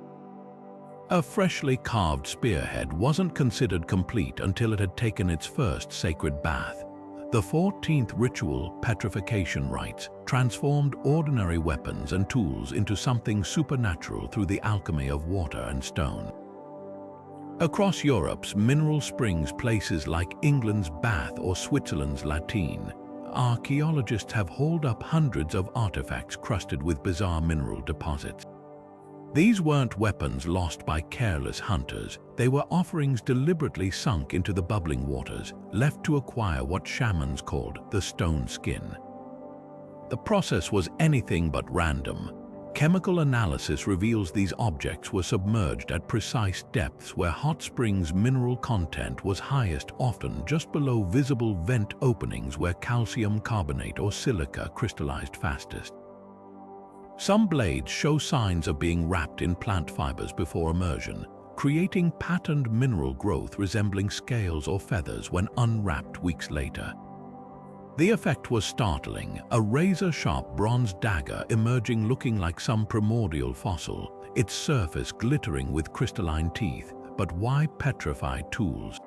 A freshly carved spearhead wasn't considered complete until it had taken its first sacred bath. The 14th ritual, petrification rites, transformed ordinary weapons and tools into something supernatural through the alchemy of water and stone. Across Europe's mineral springs, places like England's Bath or Switzerland's Latine, archaeologists have hauled up hundreds of artifacts crusted with bizarre mineral deposits. These weren't weapons lost by careless hunters, they were offerings deliberately sunk into the bubbling waters, left to acquire what shamans called the stone skin. The process was anything but random. Chemical analysis reveals these objects were submerged at precise depths where hot springs' mineral content was highest, often just below visible vent openings where calcium carbonate or silica crystallized fastest. Some blades show signs of being wrapped in plant fibers before immersion, creating patterned mineral growth resembling scales or feathers when unwrapped weeks later. The effect was startling, a razor-sharp bronze dagger emerging looking like some primordial fossil, its surface glittering with crystalline teeth. But why petrified tools?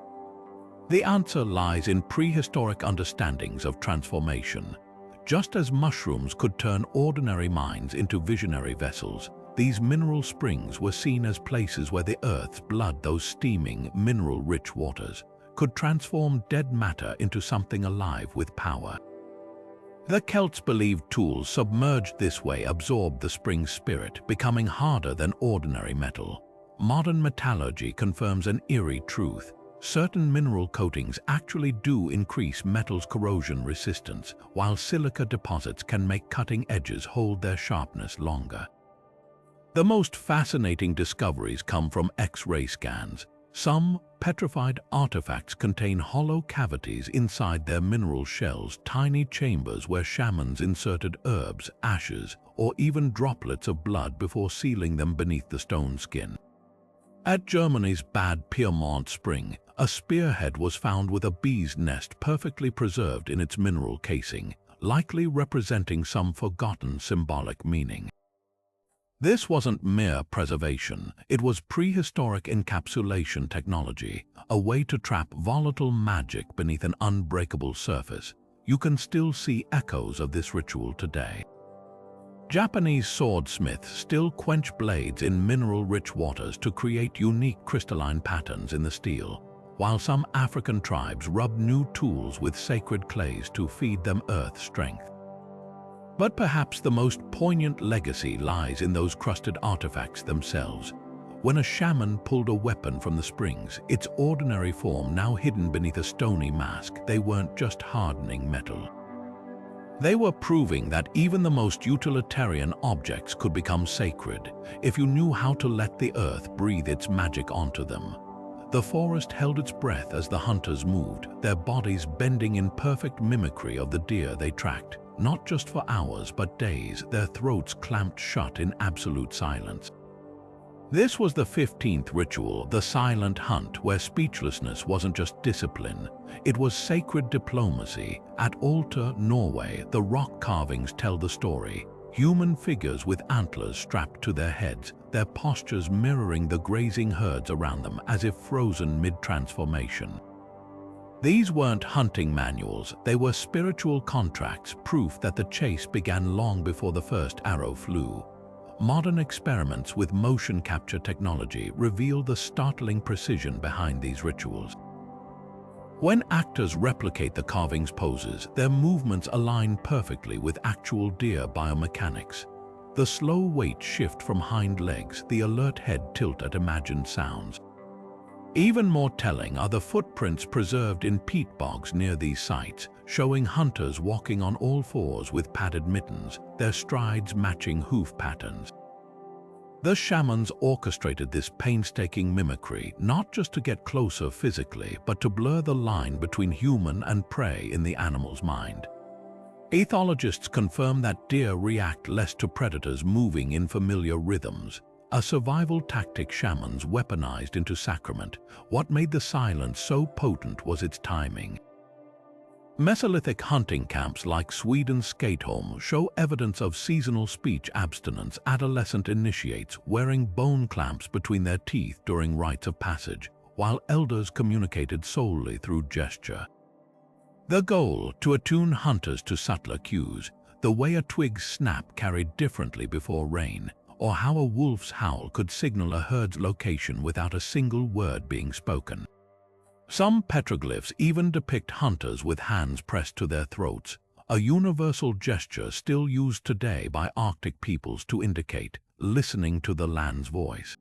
The answer lies in prehistoric understandings of transformation. Just as mushrooms could turn ordinary minds into visionary vessels, these mineral springs were seen as places where the earth's blood, those steaming, mineral-rich waters, could transform dead matter into something alive with power. The Celts believed tools submerged this way absorbed the spring's spirit, becoming harder than ordinary metal. Modern metallurgy confirms an eerie truth. Certain mineral coatings actually do increase metal's corrosion resistance, while silica deposits can make cutting edges hold their sharpness longer. The most fascinating discoveries come from X-ray scans. Some petrified artifacts contain hollow cavities inside their mineral shells, tiny chambers where shamans inserted herbs, ashes, or even droplets of blood before sealing them beneath the stone skin. At Germany's Bad Pyrmont Spring, a spearhead was found with a bee's nest perfectly preserved in its mineral casing, likely representing some forgotten symbolic meaning. This wasn't mere preservation, it was prehistoric encapsulation technology, a way to trap volatile magic beneath an unbreakable surface. You can still see echoes of this ritual today. Japanese swordsmiths still quench blades in mineral-rich waters to create unique crystalline patterns in the steel, while some African tribes rub new tools with sacred clays to feed them earth strength. But perhaps the most poignant legacy lies in those crusted artifacts themselves. When a shaman pulled a weapon from the springs, its ordinary form now hidden beneath a stony mask, they weren't just hardening metal. They were proving that even the most utilitarian objects could become sacred if you knew how to let the earth breathe its magic onto them. The forest held its breath as the hunters moved, their bodies bending in perfect mimicry of the deer they tracked. Not just for hours, but days, their throats clamped shut in absolute silence. This was the 15th ritual, the silent hunt, where speechlessness wasn't just discipline, it was sacred diplomacy. At Alta, Norway, the rock carvings tell the story. Human figures with antlers strapped to their heads, their postures mirroring the grazing herds around them as if frozen mid-transformation. These weren't hunting manuals, they were spiritual contracts, proof that the chase began long before the first arrow flew. Modern experiments with motion capture technology reveal the startling precision behind these rituals. When actors replicate the carving's poses, their movements align perfectly with actual deer biomechanics. The slow weight shift from hind legs, the alert head tilt at imagined sounds. Even more telling are the footprints preserved in peat bogs near these sites, showing hunters walking on all fours with padded mittens, their strides matching hoof patterns. The shamans orchestrated this painstaking mimicry not just to get closer physically, but to blur the line between human and prey in the animal's mind. Ethologists confirm that deer react less to predators moving in familiar rhythms, a survival tactic shamans weaponized into sacrament. What made the silence so potent was its timing. Mesolithic hunting camps like Sweden's Skateholm show evidence of seasonal speech abstinence. Adolescent initiates wearing bone clamps between their teeth during rites of passage, while elders communicated solely through gesture. The goal, to attune hunters to subtler cues, the way a twig's snap carried differently before rain, or how a wolf's howl could signal a herd's location without a single word being spoken. Some petroglyphs even depict hunters with hands pressed to their throats, a universal gesture still used today by Arctic peoples to indicate listening to the land's voice.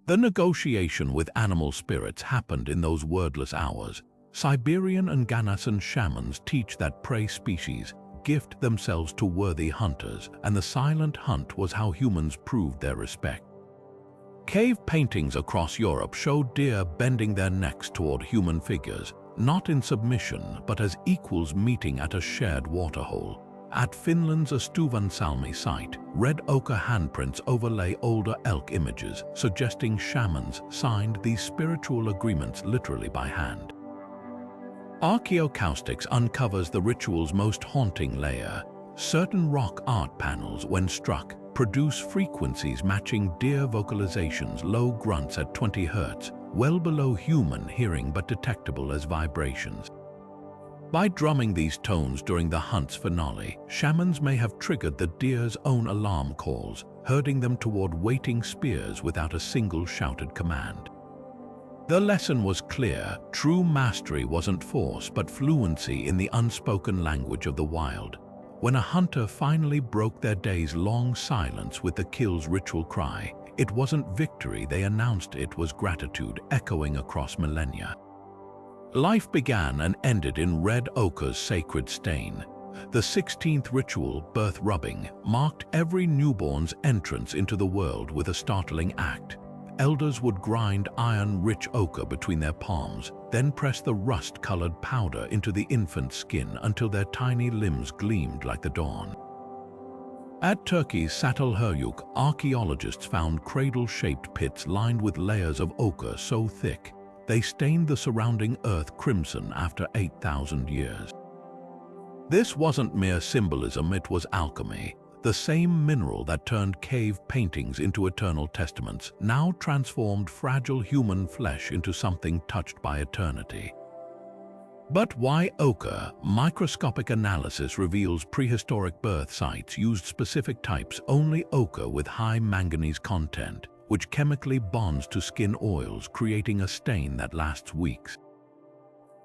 The negotiation with animal spirits happened in those wordless hours. Siberian and Ganasan shamans teach that prey species gift themselves to worthy hunters, and the silent hunt was how humans proved their respect. Cave paintings across Europe show deer bending their necks toward human figures, not in submission but as equals meeting at a shared waterhole. At Finland's Estuvansalmi site, red ochre handprints overlay older elk images, suggesting shamans signed these spiritual agreements literally by hand. Archaeocaustics uncovers the ritual's most haunting layer. Certain rock art panels, when struck, produce frequencies matching deer vocalizations, low grunts at 20 Hz, well below human hearing but detectable as vibrations. By drumming these tones during the hunt's finale, shamans may have triggered the deer's own alarm calls, herding them toward waiting spears without a single shouted command. The lesson was clear: true mastery wasn't force but fluency in the unspoken language of the wild. When a hunter finally broke their days-long silence with the kill's ritual cry, it wasn't victory they announced, it was gratitude echoing across millennia. Life began and ended in red ochre's sacred stain. The 16th ritual, birth rubbing, marked every newborn's entrance into the world with a startling act. Elders would grind iron-rich ochre between their palms, then press the rust-colored powder into the infant's skin until their tiny limbs gleamed like the dawn. At Turkey's Çatalhöyük, archaeologists found cradle-shaped pits lined with layers of ochre so thick they stained the surrounding earth crimson after 8,000 years. This wasn't mere symbolism, it was alchemy. The same mineral that turned cave paintings into eternal testaments now transformed fragile human flesh into something touched by eternity. But why ochre? Microscopic analysis reveals prehistoric birth sites used specific types only ochre with high manganese content, which chemically bonds to skin oils, creating a stain that lasts weeks.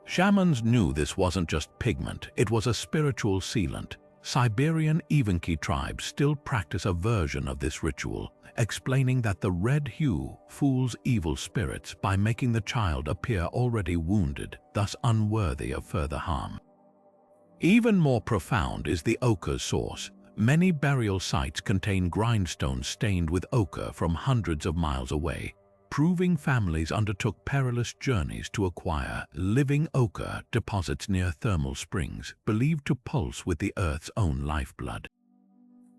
Shamans knew this wasn't just pigment, it was a spiritual sealant. Siberian Evenki tribes still practice a version of this ritual, explaining that the red hue fools evil spirits by making the child appear already wounded, thus unworthy of further harm. Even more profound is the ochre's source. Many burial sites contain grindstones stained with ochre from hundreds of miles away, proving families undertook perilous journeys to acquire living ochre deposits near thermal springs, believed to pulse with the earth's own lifeblood.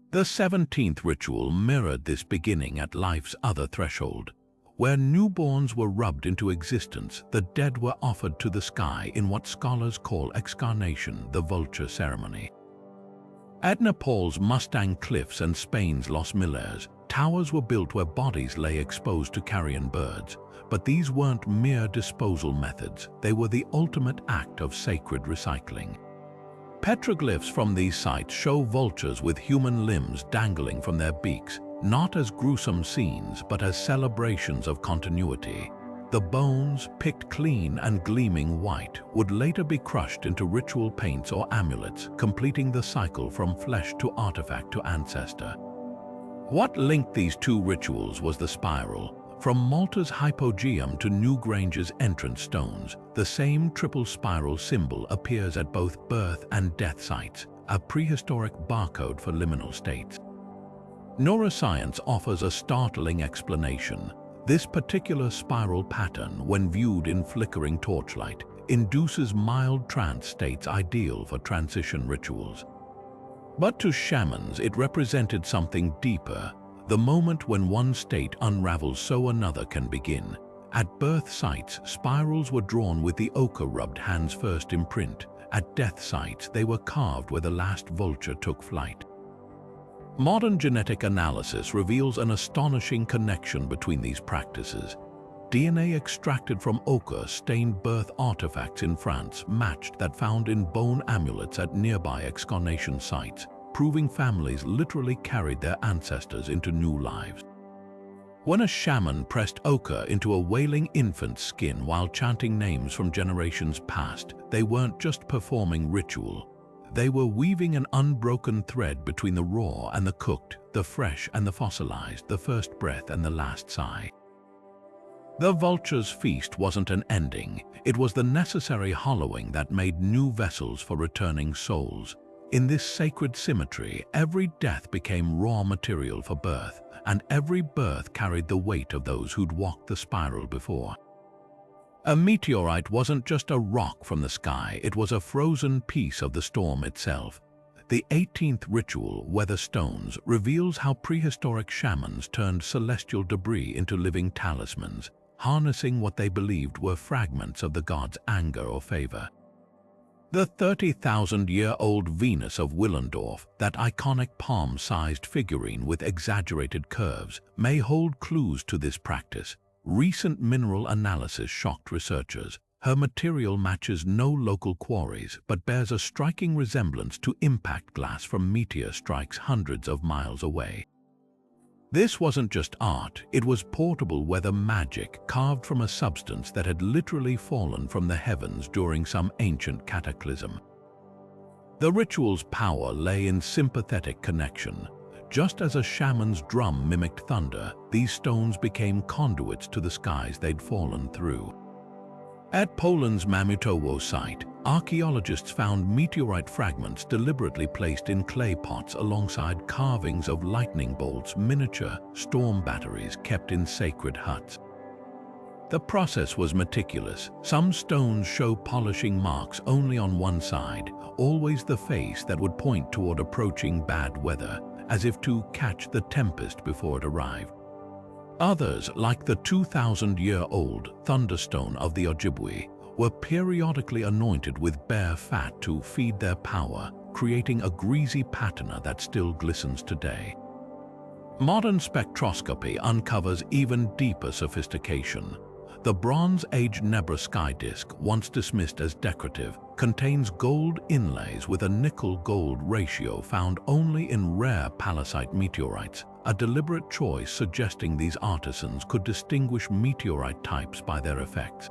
The 17th ritual mirrored this beginning at life's other threshold. Where newborns were rubbed into existence, the dead were offered to the sky in what scholars call excarnation, the vulture ceremony. At Nepal's Mustang Cliffs and Spain's Los Millares, towers were built where bodies lay exposed to carrion birds, but these weren't mere disposal methods, they were the ultimate act of sacred recycling. Petroglyphs from these sites show vultures with human limbs dangling from their beaks, not as gruesome scenes but as celebrations of continuity. The bones, picked clean and gleaming white, would later be crushed into ritual paints or amulets, completing the cycle from flesh to artifact to ancestor. What linked these two rituals was the spiral. From Malta's hypogeum to Newgrange's entrance stones, the same triple spiral symbol appears at both birth and death sites, a prehistoric barcode for liminal states. Neuroscience offers a startling explanation. This particular spiral pattern, when viewed in flickering torchlight, induces mild trance states ideal for transition rituals. But to shamans, it represented something deeper, the moment when one state unravels so another can begin. At birth sites, spirals were drawn with the ochre-rubbed hand's first imprint. At death sites, they were carved where the last vulture took flight. Modern genetic analysis reveals an astonishing connection between these practices. DNA extracted from ochre-stained birth artifacts in France matched that found in bone amulets at nearby excarnation sites, proving families literally carried their ancestors into new lives. When a shaman pressed ochre into a wailing infant's skin while chanting names from generations past, they weren't just performing ritual. They were weaving an unbroken thread between the raw and the cooked, the fresh and the fossilized, the first breath and the last sigh. The vulture's feast wasn't an ending, it was the necessary hollowing that made new vessels for returning souls. In this sacred symmetry, every death became raw material for birth, and every birth carried the weight of those who'd walked the spiral before. A meteorite wasn't just a rock from the sky, it was a frozen piece of the storm itself. The 18th ritual, Weather Stones, reveals how prehistoric shamans turned celestial debris into living talismans, harnessing what they believed were fragments of the god's anger or favor. The 30,000-year-old Venus of Willendorf, that iconic palm-sized figurine with exaggerated curves, may hold clues to this practice. Recent mineral analysis shocked researchers. Her material matches no local quarries, but bears a striking resemblance to impact glass from meteor strikes hundreds of miles away. This wasn't just art, it was portable weather magic carved from a substance that had literally fallen from the heavens during some ancient cataclysm. The ritual's power lay in sympathetic connection. Just as a shaman's drum mimicked thunder, these stones became conduits to the skies they'd fallen through. At Poland's Mamutowo site, archaeologists found meteorite fragments deliberately placed in clay pots alongside carvings of lightning bolts, miniature storm batteries kept in sacred huts. The process was meticulous. Some stones show polishing marks only on one side, always the face that would point toward approaching bad weather, as if to catch the tempest before it arrived. Others, like the 2,000-year-old Thunderstone of the Ojibwe, were periodically anointed with bear fat to feed their power, creating a greasy patina that still glistens today. Modern spectroscopy uncovers even deeper sophistication. The Bronze Age Nebra sky disk, once dismissed as decorative, contains gold inlays with a nickel-gold ratio found only in rare palisite meteorites, a deliberate choice suggesting these artisans could distinguish meteorite types by their effects.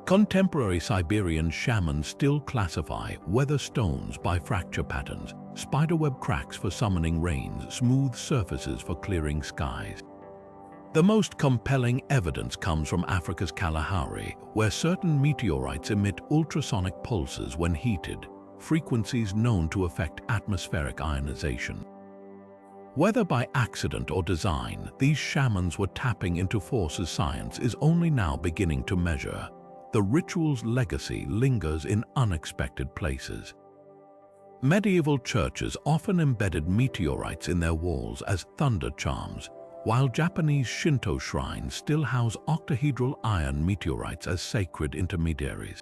Contemporary Siberian shamans still classify weather stones by fracture patterns, spiderweb cracks for summoning rains, smooth surfaces for clearing skies. The most compelling evidence comes from Africa's Kalahari, where certain meteorites emit ultrasonic pulses when heated, frequencies known to affect atmospheric ionization. Whether by accident or design, these shamans were tapping into forces science is only now beginning to measure. The ritual's legacy lingers in unexpected places. Medieval churches often embedded meteorites in their walls as thunder charms, while Japanese Shinto shrines still house octahedral iron meteorites as sacred intermediaries.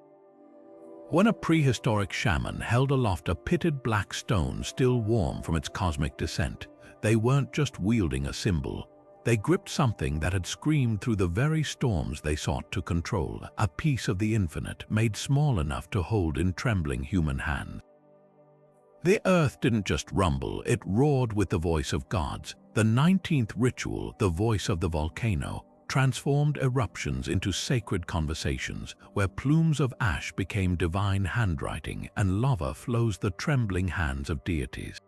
When a prehistoric shaman held aloft a pitted black stone still warm from its cosmic descent, they weren't just wielding a symbol. They gripped something that had screamed through the very storms they sought to control, a piece of the infinite made small enough to hold in trembling human hands. The earth didn't just rumble, it roared with the voice of gods. The 19th ritual, the voice of the volcano, transformed eruptions into sacred conversations, where plumes of ash became divine handwriting and lava flows the trembling hands of deities.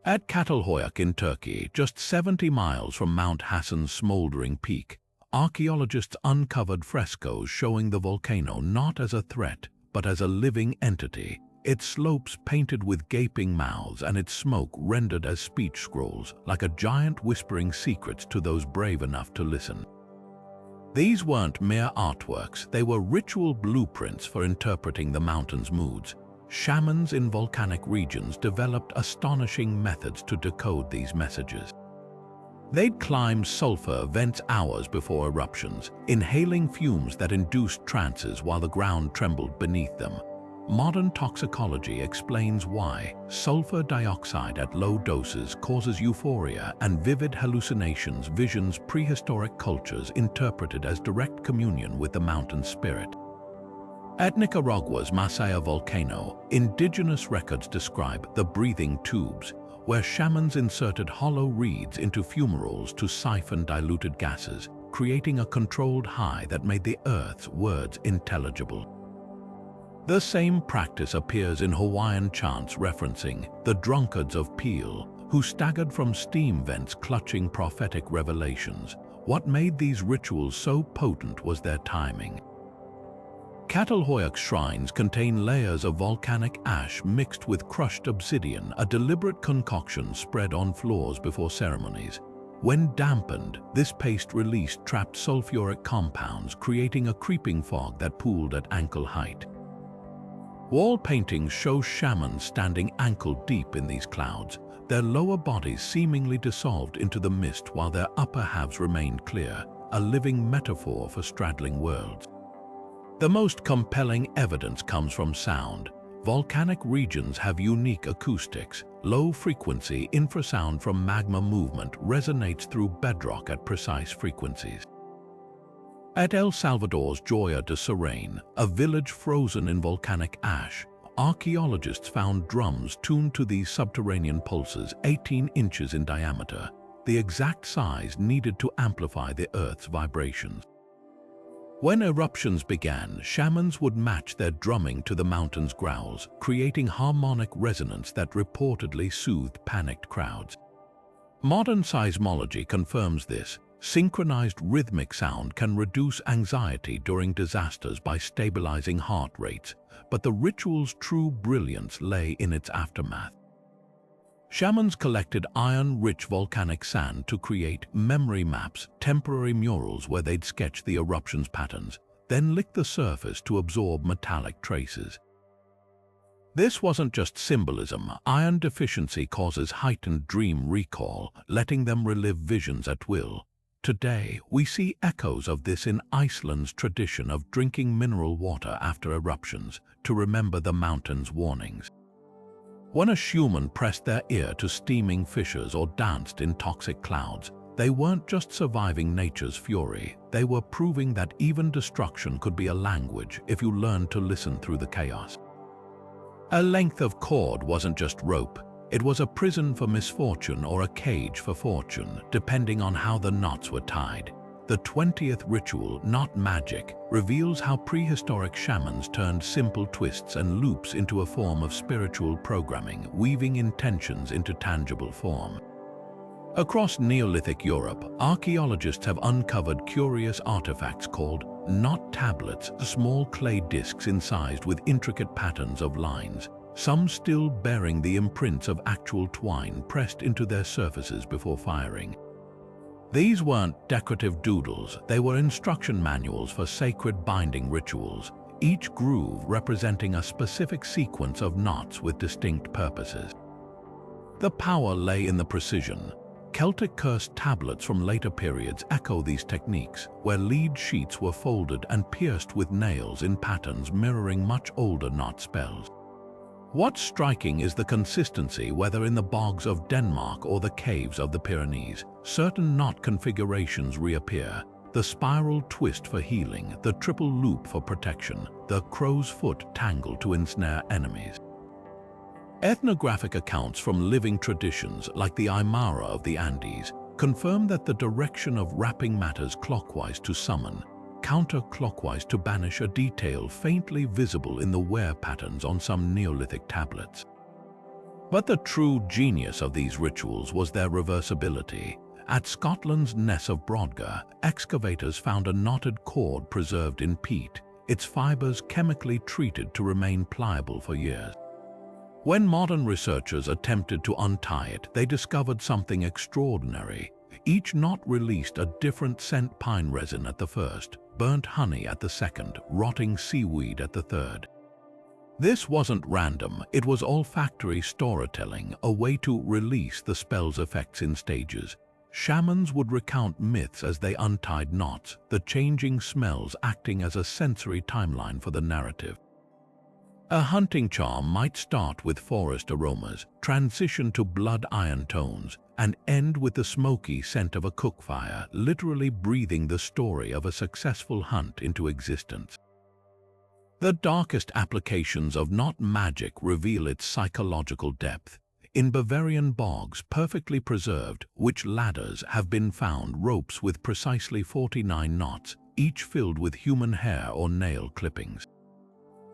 At Çatalhöyük in Turkey, just 70 miles from Mount Hassan's smoldering peak, archaeologists uncovered frescoes showing the volcano not as a threat, but as a living entity, its slopes painted with gaping mouths and its smoke rendered as speech scrolls, like a giant whispering secrets to those brave enough to listen. These weren't mere artworks, they were ritual blueprints for interpreting the mountain's moods. Shamans in volcanic regions developed astonishing methods to decode these messages. They'd climb sulfur vents hours before eruptions, inhaling fumes that induced trances while the ground trembled beneath them. Modern toxicology explains why sulfur dioxide at low doses causes euphoria and vivid hallucinations, visions prehistoric cultures interpreted as direct communion with the mountain spirit. At Nicaragua's Masaya volcano, indigenous records describe the breathing tubes, where shamans inserted hollow reeds into fumaroles to siphon diluted gases, creating a controlled high that made the earth's words intelligible. The same practice appears in Hawaiian chants referencing the drunkards of Peel, who staggered from steam vents clutching prophetic revelations. What made these rituals so potent was their timing. Catalhoyuk shrines contain layers of volcanic ash mixed with crushed obsidian, a deliberate concoction spread on floors before ceremonies. When dampened, this paste released trapped sulfuric compounds, creating a creeping fog that pooled at ankle height. Wall paintings show shamans standing ankle-deep in these clouds, their lower bodies seemingly dissolved into the mist while their upper halves remained clear, a living metaphor for straddling worlds. The most compelling evidence comes from sound. Volcanic regions have unique acoustics. Low-frequency infrasound from magma movement resonates through bedrock at precise frequencies. At El Salvador's Joya de Serene, a village frozen in volcanic ash, archaeologists found drums tuned to these subterranean pulses 18 inches in diameter, the exact size needed to amplify the Earth's vibrations. When eruptions began, shamans would match their drumming to the mountain's growls, creating harmonic resonance that reportedly soothed panicked crowds. Modern seismology confirms this. Synchronized rhythmic sound can reduce anxiety during disasters by stabilizing heart rates, but the ritual's true brilliance lay in its aftermath. Shamans collected iron-rich volcanic sand to create memory maps, temporary murals where they'd sketch the eruption's patterns, then lick the surface to absorb metallic traces. This wasn't just symbolism. Iron deficiency causes heightened dream recall, letting them relive visions at will. Today, we see echoes of this in Iceland's tradition of drinking mineral water after eruptions to remember the mountain's warnings. When a shaman pressed their ear to steaming fissures or danced in toxic clouds, they weren't just surviving nature's fury, they were proving that even destruction could be a language if you learned to listen through the chaos. A length of cord wasn't just rope, it was a prison for misfortune or a cage for fortune, depending on how the knots were tied. The 20th ritual, Not Magic, reveals how prehistoric shamans turned simple twists and loops into a form of spiritual programming, weaving intentions into tangible form. Across Neolithic Europe, archaeologists have uncovered curious artifacts called knot tablets, small clay discs incised with intricate patterns of lines, some still bearing the imprints of actual twine pressed into their surfaces before firing. These weren't decorative doodles, they were instruction manuals for sacred binding rituals, each groove representing a specific sequence of knots with distinct purposes. The power lay in the precision. Celtic curse tablets from later periods echo these techniques, where lead sheets were folded and pierced with nails in patterns mirroring much older knot spells. What's striking is the consistency, whether in the bogs of Denmark or the caves of the Pyrenees. Certain knot configurations reappear: the spiral twist for healing, the triple loop for protection, the crow's foot tangle to ensnare enemies. Ethnographic accounts from living traditions, like the Aymara of the Andes, confirm that the direction of wrapping matters clockwise to summon, counterclockwise to banish a detail faintly visible in the wear patterns on some Neolithic tablets. But the true genius of these rituals was their reversibility. At Scotland's Ness of Brodgar, excavators found a knotted cord preserved in peat, its fibers chemically treated to remain pliable for years. When modern researchers attempted to untie it, they discovered something extraordinary. Each knot released a different scent: pine resin at the first, burnt honey at the second, rotting seaweed at the third. This wasn't random, it was olfactory storytelling, a way to release the spell's effects in stages. Shamans would recount myths as they untied knots, the changing smells acting as a sensory timeline for the narrative. A hunting charm might start with forest aromas, transition to blood iron tones, and end with the smoky scent of a cookfire, literally breathing the story of a successful hunt into existence. The darkest applications of knot magic reveal its psychological depth. In Bavarian bogs, perfectly preserved, witch ladders have been found, ropes with precisely 49 knots, each filled with human hair or nail clippings.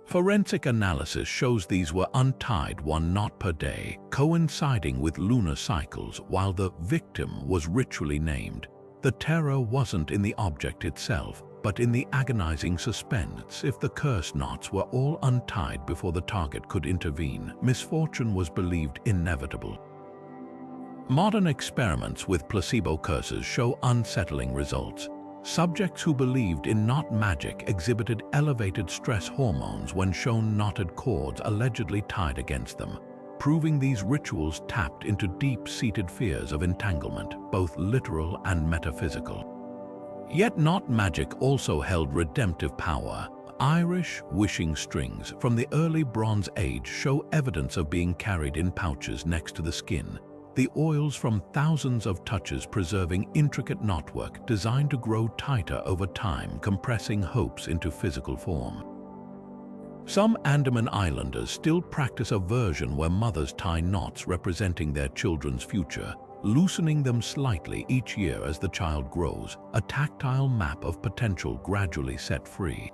Forensic analysis shows these were untied 1 knot per day, coinciding with lunar cycles, while the victim was ritually named. The terror wasn't in the object itself, but in the agonizing suspense. If the curse knots were all untied before the target could intervene, misfortune was believed inevitable. Modern experiments with placebo curses show unsettling results. Subjects who believed in knot magic exhibited elevated stress hormones when shown knotted cords allegedly tied against them, proving these rituals tapped into deep-seated fears of entanglement, both literal and metaphysical. Yet knot magic also held redemptive power. Irish wishing strings from the early Bronze Age show evidence of being carried in pouches next to the skin, the oils from thousands of touches preserving intricate knotwork designed to grow tighter over time, compressing hopes into physical form. Some Andaman Islanders still practice a version where mothers tie knots representing their children's future, loosening them slightly each year as the child grows, a tactile map of potential gradually set free.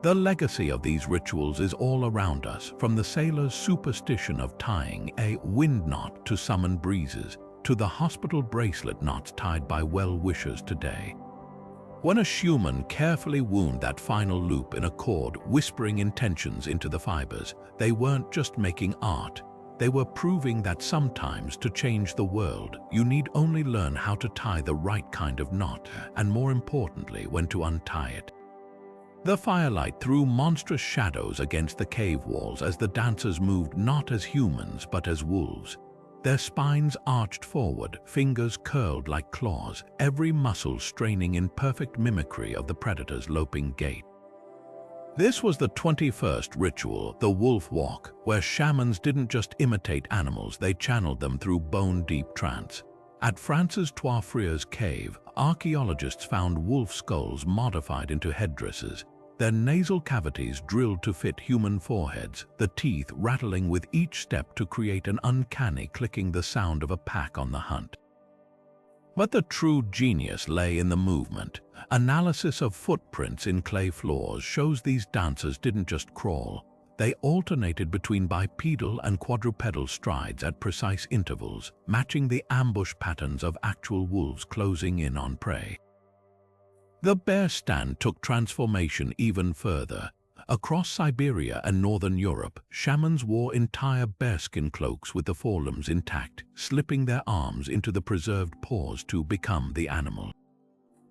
The legacy of these rituals is all around us, from the sailor's superstition of tying a wind knot to summon breezes, to the hospital bracelet knots tied by well-wishers today. When a shaman carefully wound that final loop in a cord, whispering intentions into the fibers, they weren't just making art. They were proving that sometimes to change the world, you need only learn how to tie the right kind of knot, and more importantly, when to untie it. The firelight threw monstrous shadows against the cave walls as the dancers moved not as humans but as wolves. Their spines arched forward, fingers curled like claws, every muscle straining in perfect mimicry of the predator's loping gait. This was the 21st ritual, the wolf walk, where shamans didn't just imitate animals, they channeled them through bone-deep trance. At France's Trois Freres cave, archaeologists found wolf skulls modified into headdresses, their nasal cavities drilled to fit human foreheads, the teeth rattling with each step to create an uncanny clicking, the sound of a pack on the hunt. But the true genius lay in the movement. Analysis of footprints in clay floors shows these dancers didn't just crawl. They alternated between bipedal and quadrupedal strides at precise intervals, matching the ambush patterns of actual wolves closing in on prey. The bear stand took transformation even further. Across Siberia and northern Europe, shamans wore entire bearskin cloaks with the forelimbs intact, slipping their arms into the preserved paws to become the animal.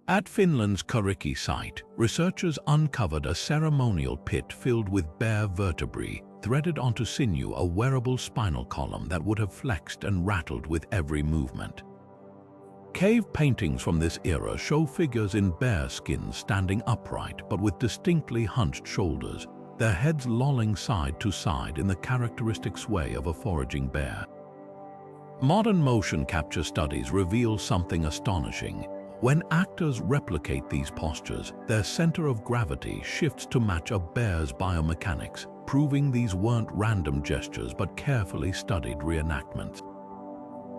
At Finland's Kurikki site, researchers uncovered a ceremonial pit filled with bear vertebrae, threaded onto sinew, a wearable spinal column that would have flexed and rattled with every movement. Cave paintings from this era show figures in bear skins standing upright but with distinctly hunched shoulders, their heads lolling side to side in the characteristic sway of a foraging bear. Modern motion capture studies reveal something astonishing. When actors replicate these postures, their center of gravity shifts to match a bear's biomechanics, proving these weren't random gestures but carefully studied reenactments.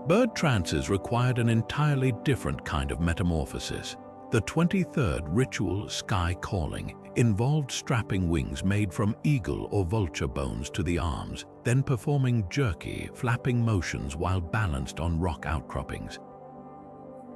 Bird trances required an entirely different kind of metamorphosis. The 23rd ritual, sky calling, involved strapping wings made from eagle or vulture bones to the arms, then performing jerky, flapping motions while balanced on rock outcroppings.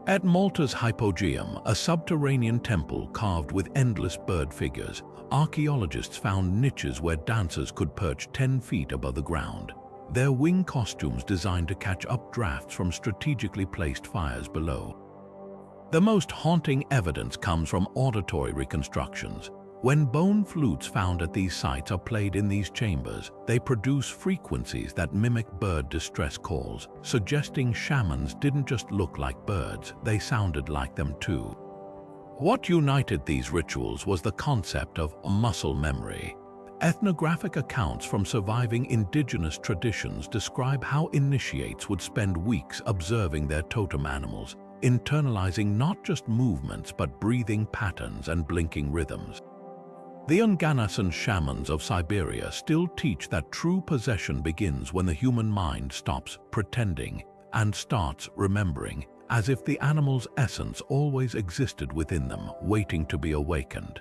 At Malta's Hypogeum, a subterranean temple carved with endless bird figures, archaeologists found niches where dancers could perch 10 feet above the ground, their wing costumes designed to catch updrafts from strategically placed fires below. The most haunting evidence comes from auditory reconstructions. When bone flutes found at these sites are played in these chambers, they produce frequencies that mimic bird distress calls, suggesting shamans didn't just look like birds, they sounded like them too. What united these rituals was the concept of muscle memory. Ethnographic accounts from surviving indigenous traditions describe how initiates would spend weeks observing their totem animals, internalizing not just movements but breathing patterns and blinking rhythms. The Unganasan shamans of Siberia still teach that true possession begins when the human mind stops pretending and starts remembering, as if the animal's essence always existed within them, waiting to be awakened.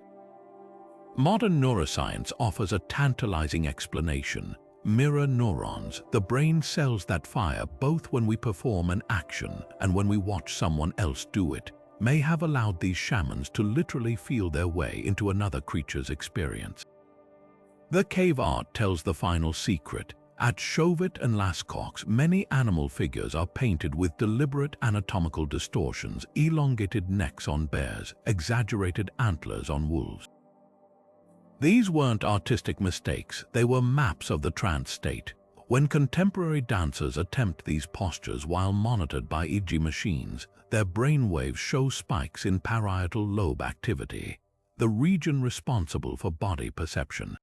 Modern neuroscience offers a tantalizing explanation. Mirror neurons, the brain cells that fire both when we perform an action and when we watch someone else do it, may have allowed these shamans to literally feel their way into another creature's experience. The cave art tells the final secret. At Chauvet and Lascaux, many animal figures are painted with deliberate anatomical distortions, elongated necks on bears, exaggerated antlers on wolves. These weren't artistic mistakes, they were maps of the trance state. When contemporary dancers attempt these postures while monitored by EEG machines, their brainwaves show spikes in parietal lobe activity, the region responsible for body perception.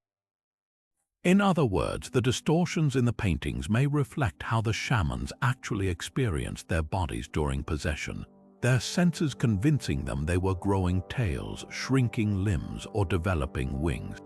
In other words, the distortions in the paintings may reflect how the shamans actually experienced their bodies during possession, their senses convincing them they were growing tails, shrinking limbs, or developing wings.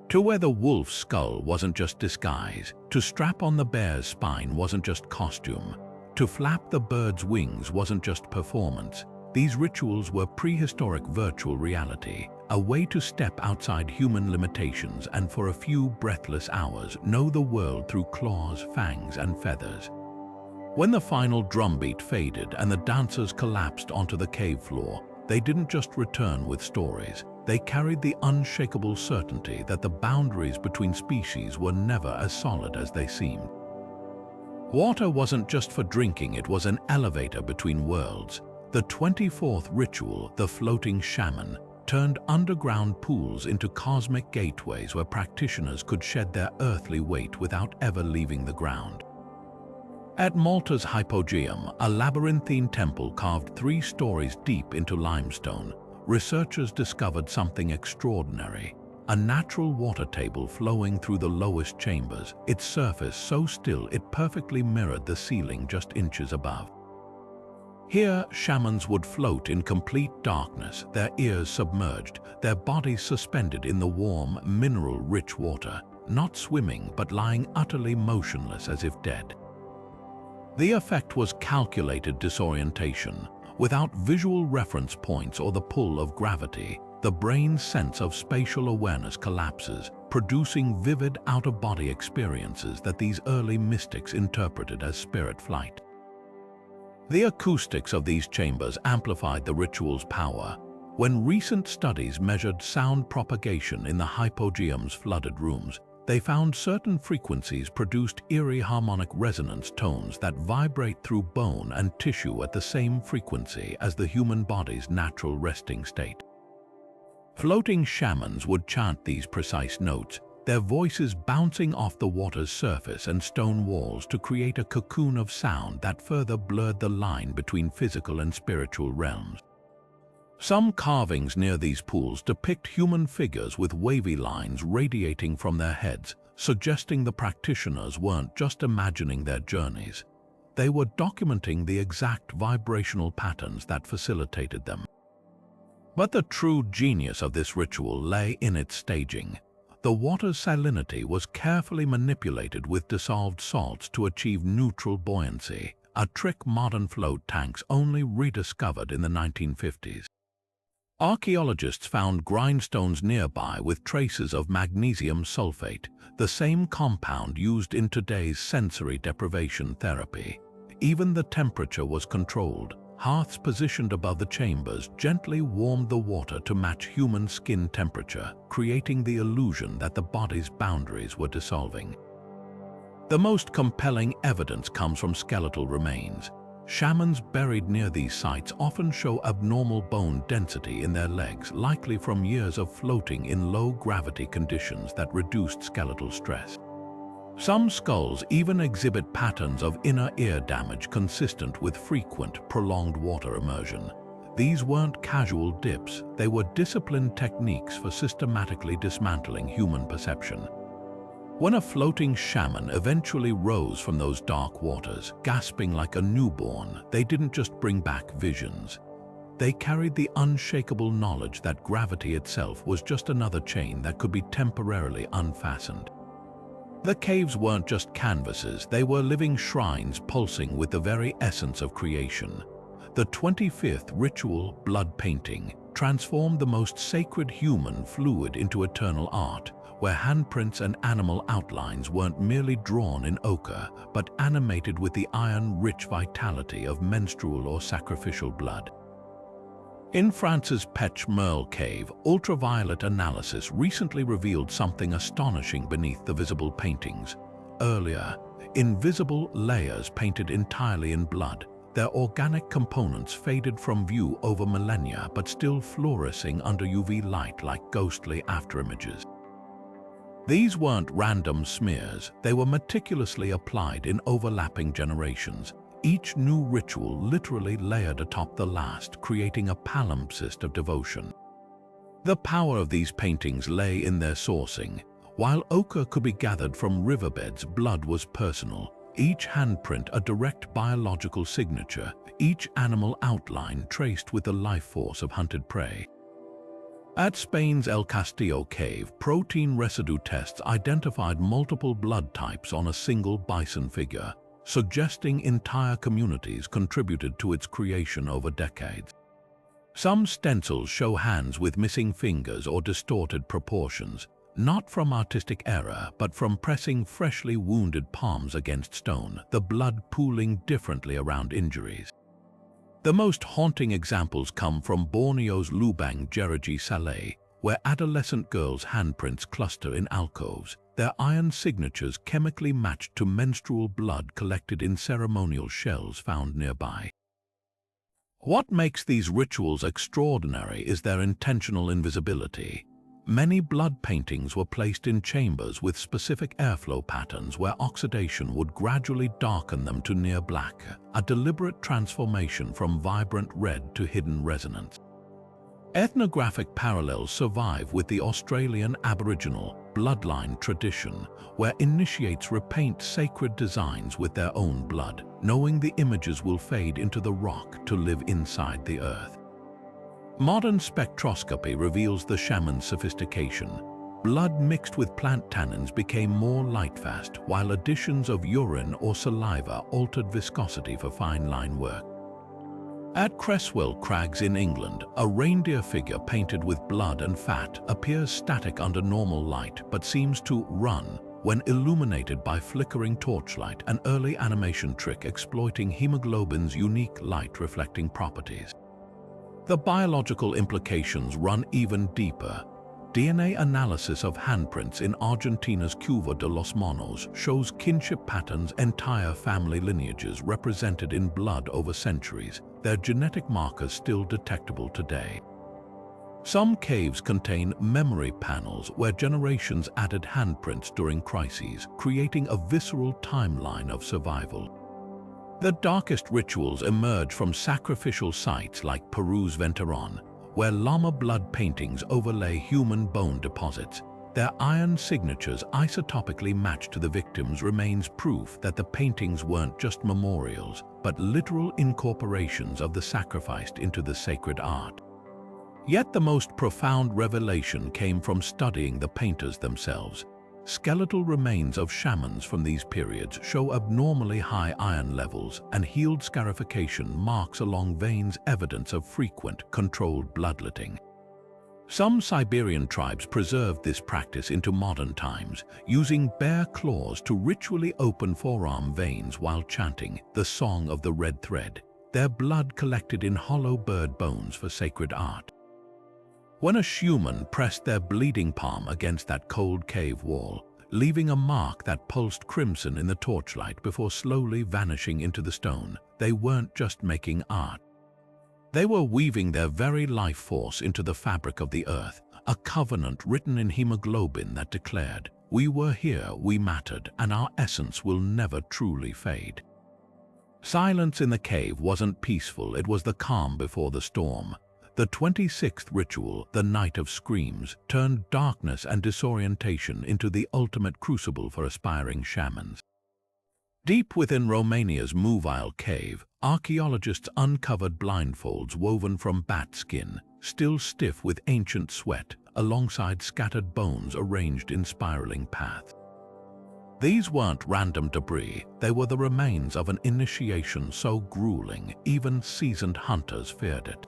To wear the wolf's skull wasn't just disguise, to strap on the bear's spine wasn't just costume, to flap the bird's wings wasn't just performance. These rituals were prehistoric virtual reality, a way to step outside human limitations and for a few breathless hours know the world through claws, fangs, and feathers. When the final drumbeat faded and the dancers collapsed onto the cave floor, they didn't just return with stories. They carried the unshakable certainty that the boundaries between species were never as solid as they seemed. Water wasn't just for drinking, it was an elevator between worlds. The 24th ritual, the floating shaman, turned underground pools into cosmic gateways where practitioners could shed their earthly weight without ever leaving the ground. At Malta's Hypogeum, a labyrinthine temple carved 3 stories deep into limestone, researchers discovered something extraordinary. A natural water table flowing through the lowest chambers, its surface so still it perfectly mirrored the ceiling just inches above. Here, shamans would float in complete darkness, their ears submerged, their bodies suspended in the warm, mineral-rich water, not swimming but lying utterly motionless as if dead. The effect was calculated disorientation. Without visual reference points or the pull of gravity, the brain's sense of spatial awareness collapses, producing vivid out-of-body experiences that these early mystics interpreted as spirit flight. The acoustics of these chambers amplified the ritual's power. When recent studies measured sound propagation in the Hypogeum's flooded rooms, they found certain frequencies produced eerie harmonic resonance tones that vibrate through bone and tissue at the same frequency as the human body's natural resting state. Floating shamans would chant these precise notes, their voices bouncing off the water's surface and stone walls to create a cocoon of sound that further blurred the line between physical and spiritual realms. Some carvings near these pools depict human figures with wavy lines radiating from their heads, suggesting the practitioners weren't just imagining their journeys. They were documenting the exact vibrational patterns that facilitated them. But the true genius of this ritual lay in its staging. The water's salinity was carefully manipulated with dissolved salts to achieve neutral buoyancy, a trick modern float tanks only rediscovered in the 1950s. Archaeologists found grindstones nearby with traces of magnesium sulfate, the same compound used in today's sensory deprivation therapy. Even the temperature was controlled. Hearths positioned above the chambers gently warmed the water to match human skin temperature, creating the illusion that the body's boundaries were dissolving. The most compelling evidence comes from skeletal remains. Shamans buried near these sites often show abnormal bone density in their legs, likely from years of floating in low-gravity conditions that reduced skeletal stress. Some skulls even exhibit patterns of inner ear damage consistent with frequent, prolonged water immersion. These weren't casual dips, they were disciplined techniques for systematically dismantling human perception. When a floating shaman eventually rose from those dark waters, gasping like a newborn, they didn't just bring back visions. They carried the unshakable knowledge that gravity itself was just another chain that could be temporarily unfastened. The caves weren't just canvases, they were living shrines pulsing with the very essence of creation. The 25th ritual, blood painting, transformed the most sacred human fluid into eternal art, where handprints and animal outlines weren't merely drawn in ochre, but animated with the iron-rich vitality of menstrual or sacrificial blood. In France's Pech Merle cave, ultraviolet analysis recently revealed something astonishing beneath the visible paintings. Earlier, invisible layers painted entirely in blood, their organic components faded from view over millennia but still fluorescing under UV light like ghostly afterimages. These weren't random smears, they were meticulously applied in overlapping generations. Each new ritual literally layered atop the last, creating a palimpsest of devotion. The power of these paintings lay in their sourcing. While ochre could be gathered from riverbeds, blood was personal. Each handprint a direct biological signature, each animal outline traced with the life force of hunted prey. At Spain's El Castillo cave, protein residue tests identified multiple blood types on a single bison figure, suggesting entire communities contributed to its creation over decades. Some stencils show hands with missing fingers or distorted proportions, not from artistic error, but from pressing freshly wounded palms against stone, the blood pooling differently around injuries. The most haunting examples come from Borneo's Lubang Jereji Saleh, where adolescent girls' handprints cluster in alcoves, their iron signatures chemically matched to menstrual blood collected in ceremonial shells found nearby. What makes these rituals extraordinary is their intentional invisibility. Many blood paintings were placed in chambers with specific airflow patterns where oxidation would gradually darken them to near black, a deliberate transformation from vibrant red to hidden resonance. Ethnographic parallels survive with the Australian Aboriginal bloodline tradition, where initiates repaint sacred designs with their own blood, knowing the images will fade into the rock to live inside the earth. Modern spectroscopy reveals the shaman's sophistication. Blood mixed with plant tannins became more lightfast, while additions of urine or saliva altered viscosity for fine line work. At Cresswell Crags in England, a reindeer figure painted with blood and fat appears static under normal light but seems to run when illuminated by flickering torchlight, an early animation trick exploiting hemoglobin's unique light-reflecting properties. The biological implications run even deeper. DNA analysis of handprints in Argentina's Cueva de los Monos shows kinship patterns, entire family lineages represented in blood over centuries, their genetic markers still detectable today. Some caves contain memory panels where generations added handprints during crises, creating a visceral timeline of survival. The darkest rituals emerge from sacrificial sites like Peru's Venturon, where llama blood paintings overlay human bone deposits. Their iron signatures isotopically matched to the victims remains proof that the paintings weren't just memorials, but literal incorporations of the sacrificed into the sacred art. Yet the most profound revelation came from studying the painters themselves. Skeletal remains of shamans from these periods show abnormally high iron levels, and healed scarification marks along veins evidence of frequent, controlled bloodletting. Some Siberian tribes preserved this practice into modern times, using bare claws to ritually open forearm veins while chanting the Song of the Red Thread, their blood collected in hollow bird bones for sacred art. When a shaman pressed their bleeding palm against that cold cave wall, leaving a mark that pulsed crimson in the torchlight before slowly vanishing into the stone, they weren't just making art. They were weaving their very life force into the fabric of the earth, a covenant written in hemoglobin that declared, "We were here, we mattered, and our essence will never truly fade." Silence in the cave wasn't peaceful, it was the calm before the storm. The 26th ritual, the Night of Screams, turned darkness and disorientation into the ultimate crucible for aspiring shamans. Deep within Romania's Unveil cave, archaeologists uncovered blindfolds woven from bat skin, still stiff with ancient sweat, alongside scattered bones arranged in spiraling paths. These weren't random debris, they were the remains of an initiation so grueling, even seasoned hunters feared it.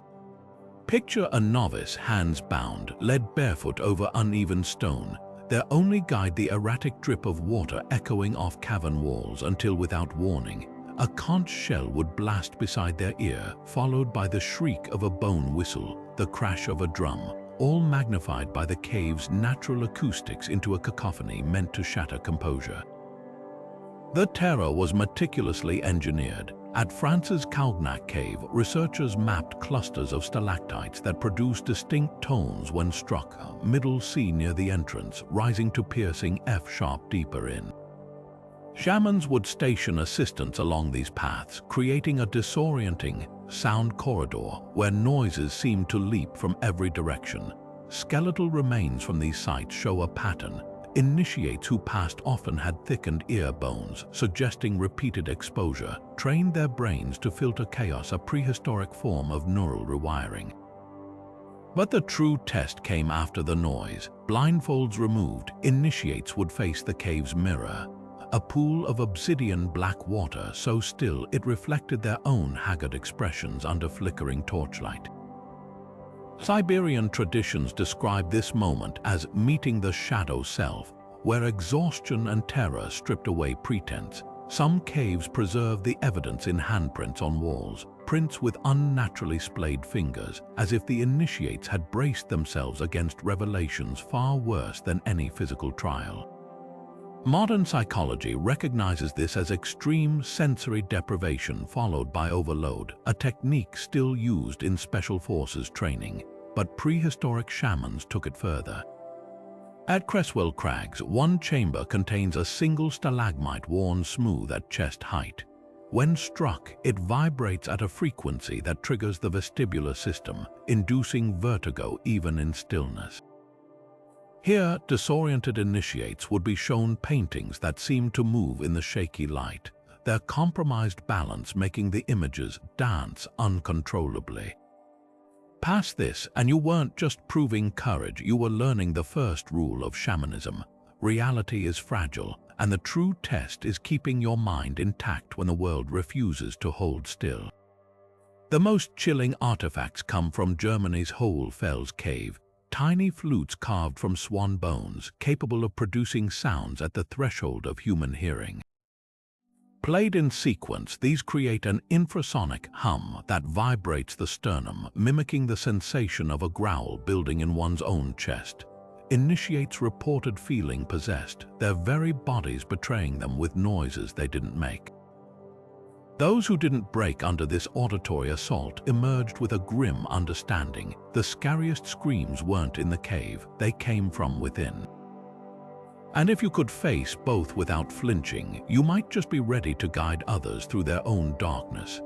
Picture a novice, hands bound, led barefoot over uneven stone, their only guide the erratic drip of water echoing off cavern walls until, without warning, a conch shell would blast beside their ear, followed by the shriek of a bone whistle, the crash of a drum, all magnified by the cave's natural acoustics into a cacophony meant to shatter composure. The terror was meticulously engineered. At France's Cagnac Cave, researchers mapped clusters of stalactites that produced distinct tones when struck, middle C near the entrance, rising to piercing F sharp deeper in. Shamans would station assistants along these paths, creating a disorienting sound corridor where noises seemed to leap from every direction. Skeletal remains from these sites show a pattern. Initiates who passed often had thickened ear bones, suggesting repeated exposure, trained their brains to filter chaos, a prehistoric form of neural rewiring. But the true test came after the noise. Blindfolds removed, initiates would face the cave's mirror, a pool of obsidian black water so still it reflected their own haggard expressions under flickering torchlight. Siberian traditions describe this moment as meeting the shadow self, where exhaustion and terror stripped away pretense. Some caves preserve the evidence in handprints on walls, prints with unnaturally splayed fingers, as if the initiates had braced themselves against revelations far worse than any physical trial. Modern psychology recognizes this as extreme sensory deprivation followed by overload, a technique still used in special forces training, but prehistoric shamans took it further. At Cresswell Crags, one chamber contains a single stalagmite worn smooth at chest height. When struck, it vibrates at a frequency that triggers the vestibular system, inducing vertigo even in stillness. Here, disoriented initiates would be shown paintings that seemed to move in the shaky light, their compromised balance making the images dance uncontrollably. Past this, and you weren't just proving courage, you were learning the first rule of shamanism. Reality is fragile, and the true test is keeping your mind intact when the world refuses to hold still. The most chilling artifacts come from Germany's Hohlfels cave, tiny flutes carved from swan bones, capable of producing sounds at the threshold of human hearing. Played in sequence, these create an infrasonic hum that vibrates the sternum, mimicking the sensation of a growl building in one's own chest. Initiates reported feeling possessed, their very bodies betraying them with noises they didn't make. Those who didn't break under this auditory assault emerged with a grim understanding. The scariest screams weren't in the cave, they came from within. And if you could face both without flinching, you might just be ready to guide others through their own darkness.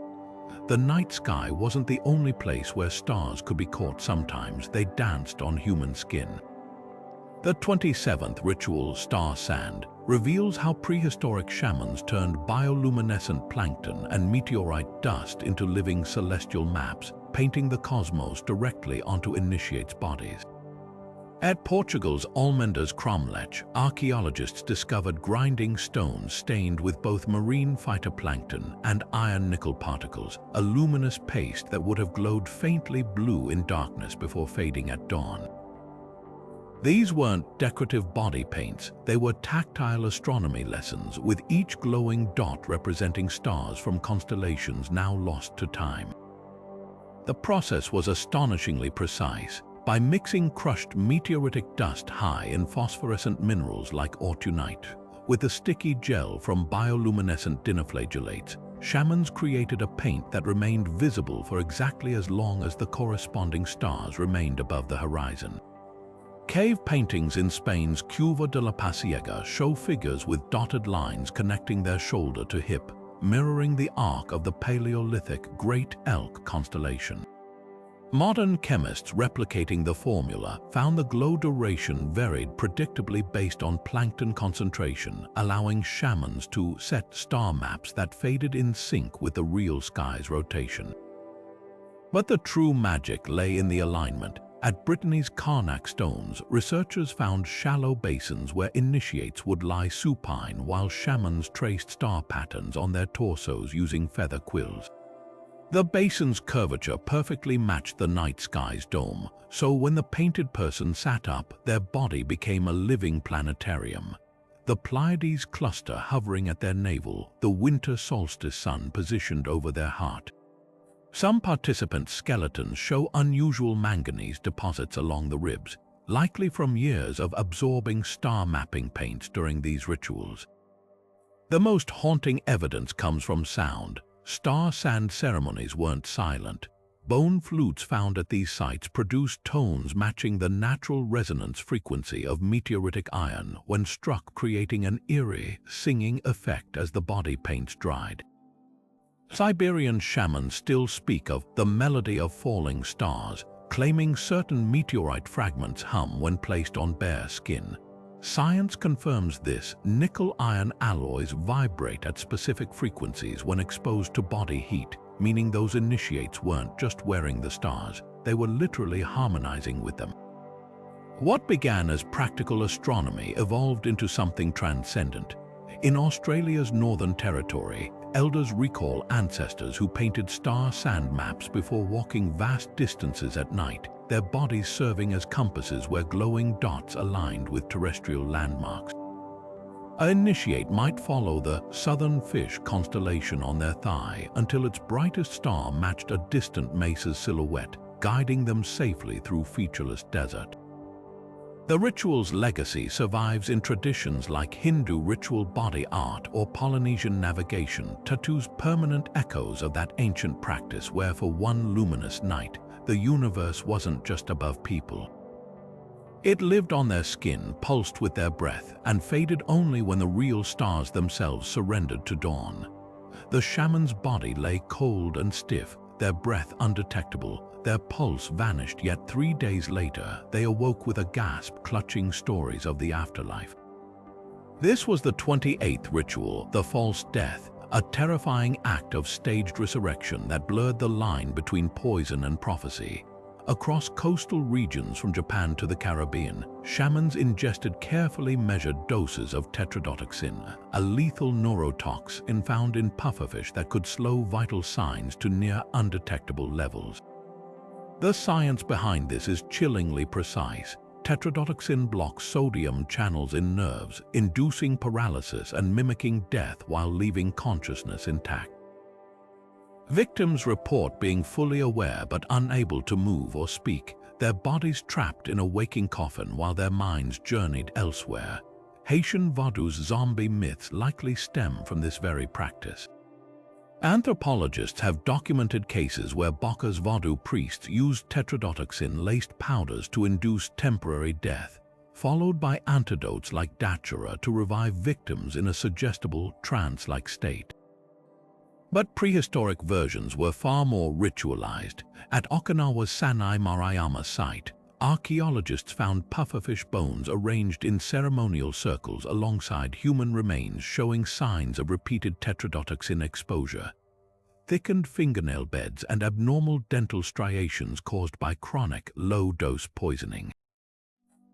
The night sky wasn't the only place where stars could be caught. Sometimes they danced on human skin. The 27th ritual, Star Sand, reveals how prehistoric shamans turned bioluminescent plankton and meteorite dust into living celestial maps, painting the cosmos directly onto initiates' bodies. At Portugal's Almenda's Cromlech, archaeologists discovered grinding stones stained with both marine phytoplankton and iron-nickel particles, a luminous paste that would have glowed faintly blue in darkness before fading at dawn. These weren't decorative body paints, they were tactile astronomy lessons, with each glowing dot representing stars from constellations now lost to time. The process was astonishingly precise. By mixing crushed meteoritic dust high in phosphorescent minerals like autunite with the sticky gel from bioluminescent dinoflagellates, shamans created a paint that remained visible for exactly as long as the corresponding stars remained above the horizon. Cave paintings in Spain's Cueva de la Pasiega show figures with dotted lines connecting their shoulder to hip, mirroring the arc of the Paleolithic Great Elk constellation. Modern chemists replicating the formula found the glow duration varied predictably based on plankton concentration, allowing shamans to set star maps that faded in sync with the real sky's rotation. But the true magic lay in the alignment. At Brittany's Karnak stones, researchers found shallow basins where initiates would lie supine while shamans traced star patterns on their torsos using feather quills. The basin's curvature perfectly matched the night sky's dome, so when the painted person sat up, their body became a living planetarium. the Pleiades cluster hovering at their navel, the winter solstice sun positioned over their heart. Some participants' skeletons show unusual manganese deposits along the ribs, likely from years of absorbing star mapping paints during these rituals. The most haunting evidence comes from sound. Star sand ceremonies weren't silent. Bone flutes found at these sites produced tones matching the natural resonance frequency of meteoritic iron when struck, creating an eerie, singing effect as the body paints dried. Siberian shamans still speak of the melody of falling stars, claiming certain meteorite fragments hum when placed on bare skin. Science confirms this. Nickel-iron alloys vibrate at specific frequencies when exposed to body heat, meaning those initiates weren't just wearing the stars, they were literally harmonizing with them. What began as practical astronomy evolved into something transcendent. In Australia's Northern Territory, elders recall ancestors who painted star sand maps before walking vast distances at night, their bodies serving as compasses where glowing dots aligned with terrestrial landmarks. An initiate might follow the Southern Fish constellation on their thigh until its brightest star matched a distant mesa's silhouette, guiding them safely through featureless desert. The ritual's legacy survives in traditions like Hindu ritual body art or Polynesian navigation, tattoos permanent echoes of that ancient practice where for one luminous night, the universe wasn't just above people. It lived on their skin, pulsed with their breath, and faded only when the real stars themselves surrendered to dawn. The shaman's body lay cold and stiff, their breath undetectable, their pulse vanished, yet 3 days later, they awoke with a gasp, clutching stories of the afterlife. This was the 28th ritual, the false death, a terrifying act of staged resurrection that blurred the line between poison and prophecy. Across coastal regions from Japan to the Caribbean, shamans ingested carefully measured doses of tetrodotoxin, a lethal neurotoxin found in pufferfish that could slow vital signs to near undetectable levels. The science behind this is chillingly precise. Tetrodotoxin blocks sodium channels in nerves, inducing paralysis and mimicking death while leaving consciousness intact. Victims report being fully aware but unable to move or speak, their bodies trapped in a waking coffin while their minds journeyed elsewhere. Haitian Vodou's zombie myths likely stem from this very practice. Anthropologists have documented cases where Bokah's Vodou priests used tetrodotoxin-laced powders to induce temporary death, followed by antidotes like datura to revive victims in a suggestible, trance-like state. But prehistoric versions were far more ritualized. At Okinawa's Sanai Marayama site, archaeologists found pufferfish bones arranged in ceremonial circles alongside human remains, showing signs of repeated tetrodotoxin exposure. Thickened fingernail beds and abnormal dental striations caused by chronic, low-dose poisoning.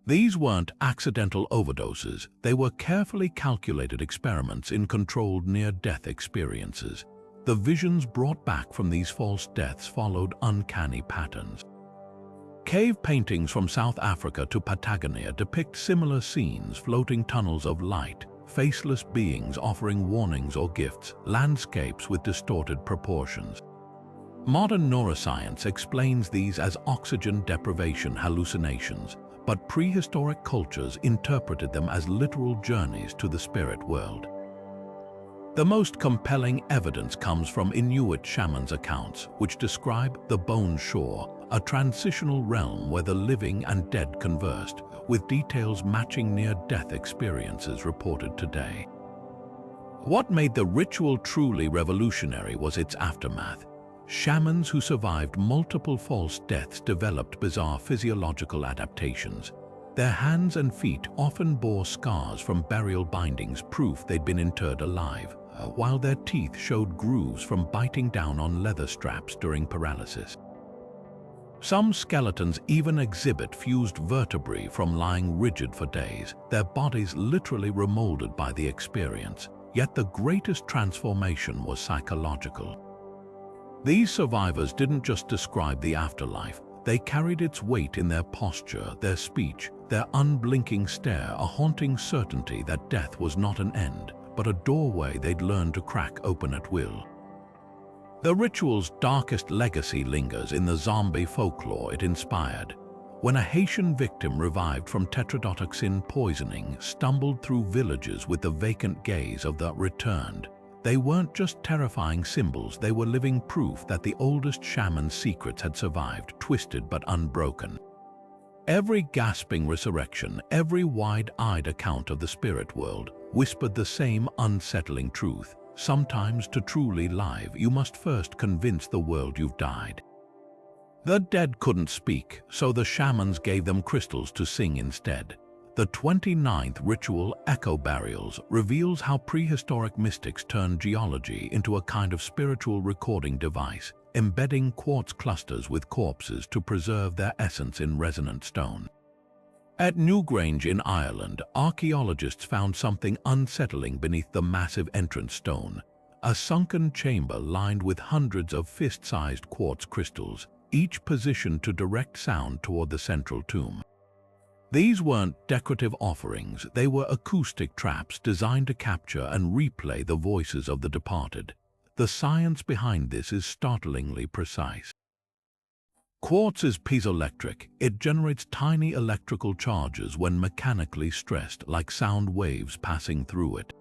These weren't accidental overdoses, they were carefully calculated experiments in controlled near-death experiences. The visions brought back from these false deaths followed uncanny patterns. Cave paintings from South Africa to Patagonia depict similar scenes: floating tunnels of light, faceless beings offering warnings or gifts, landscapes with distorted proportions. Modern neuroscience explains these as oxygen deprivation hallucinations, but prehistoric cultures interpreted them as literal journeys to the spirit world. The most compelling evidence comes from Inuit shamans' accounts, which describe the Bone Shore, a transitional realm where the living and dead conversed, with details matching near-death experiences reported today. What made the ritual truly revolutionary was its aftermath. Shamans who survived multiple false deaths developed bizarre physiological adaptations. Their hands and feet often bore scars from burial bindings, proof they'd been interred alive, while their teeth showed grooves from biting down on leather straps during paralysis. Some skeletons even exhibit fused vertebrae from lying rigid for days, their bodies literally remolded by the experience. Yet the greatest transformation was psychological. These survivors didn't just describe the afterlife, They carried its weight in their posture, their speech, their unblinking stare, a haunting certainty that death was not an end, but a doorway they'd learned to crack open at will. The ritual's darkest legacy lingers in the zombie folklore it inspired. When a Haitian victim revived from tetrodotoxin poisoning stumbled through villages with the vacant gaze of the returned, they weren't just terrifying symbols, they were living proof that the oldest shaman's secrets had survived, twisted but unbroken. Every gasping resurrection, every wide-eyed account of the spirit world, whispered the same unsettling truth. Sometimes to truly live, you must first convince the world you've died. The dead couldn't speak, so the shamans gave them crystals to sing instead. The 29th ritual, Echo Burials, reveals how prehistoric mystics turned geology into a kind of spiritual recording device, embedding quartz clusters with corpses to preserve their essence in resonant stone. At Newgrange in Ireland, archaeologists found something unsettling beneath the massive entrance stone, a sunken chamber lined with hundreds of fist-sized quartz crystals, each positioned to direct sound toward the central tomb. These weren't decorative offerings, they were acoustic traps designed to capture and replay the voices of the departed. The science behind this is startlingly precise. Quartz is piezoelectric. It generates tiny electrical charges when mechanically stressed, like sound waves passing through it.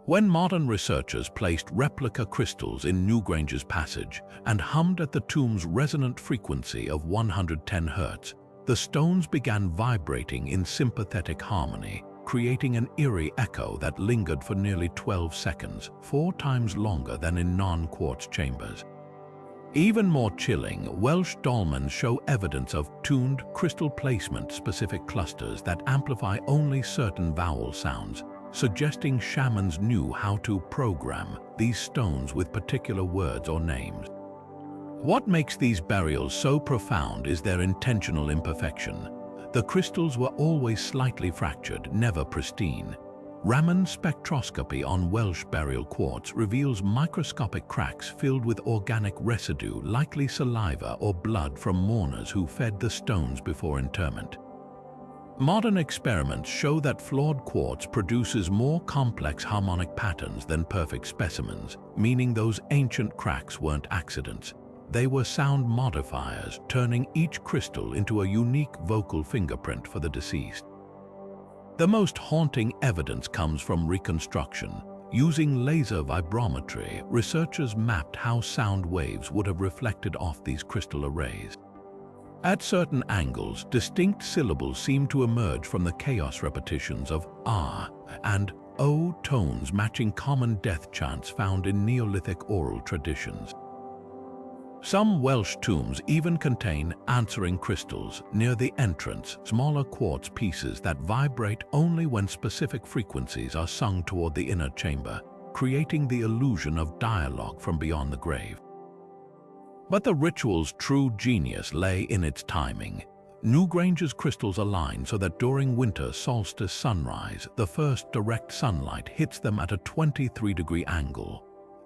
When modern researchers placed replica crystals in Newgrange's passage and hummed at the tomb's resonant frequency of 110 Hz, the stones began vibrating in sympathetic harmony, creating an eerie echo that lingered for nearly 12 seconds, 4 times longer than in non-quartz chambers. Even more chilling, Welsh dolmens show evidence of tuned crystal placement-specific clusters that amplify only certain vowel sounds, suggesting shamans knew how to program these stones with particular words or names. What makes these burials so profound is their intentional imperfection. The crystals were always slightly fractured, never pristine. Raman spectroscopy on Welsh burial quartz reveals microscopic cracks filled with organic residue, likely saliva or blood from mourners who fed the stones before interment. Modern experiments show that flawed quartz produces more complex harmonic patterns than perfect specimens, meaning those ancient cracks weren't accidents. They were sound modifiers, turning each crystal into a unique vocal fingerprint for the deceased. The most haunting evidence comes from reconstruction. Using laser vibrometry, researchers mapped how sound waves would have reflected off these crystal arrays. At certain angles, distinct syllables seem to emerge from the chaos repetitions of R and O tones matching common death chants found in Neolithic oral traditions. Some Welsh tombs even contain answering crystals near the entrance, smaller quartz pieces that vibrate only when specific frequencies are sung toward the inner chamber, creating the illusion of dialogue from beyond the grave. But the ritual's true genius lay in its timing. Newgrange's crystals align so that during winter solstice sunrise, the first direct sunlight hits them at a 23-degree angle,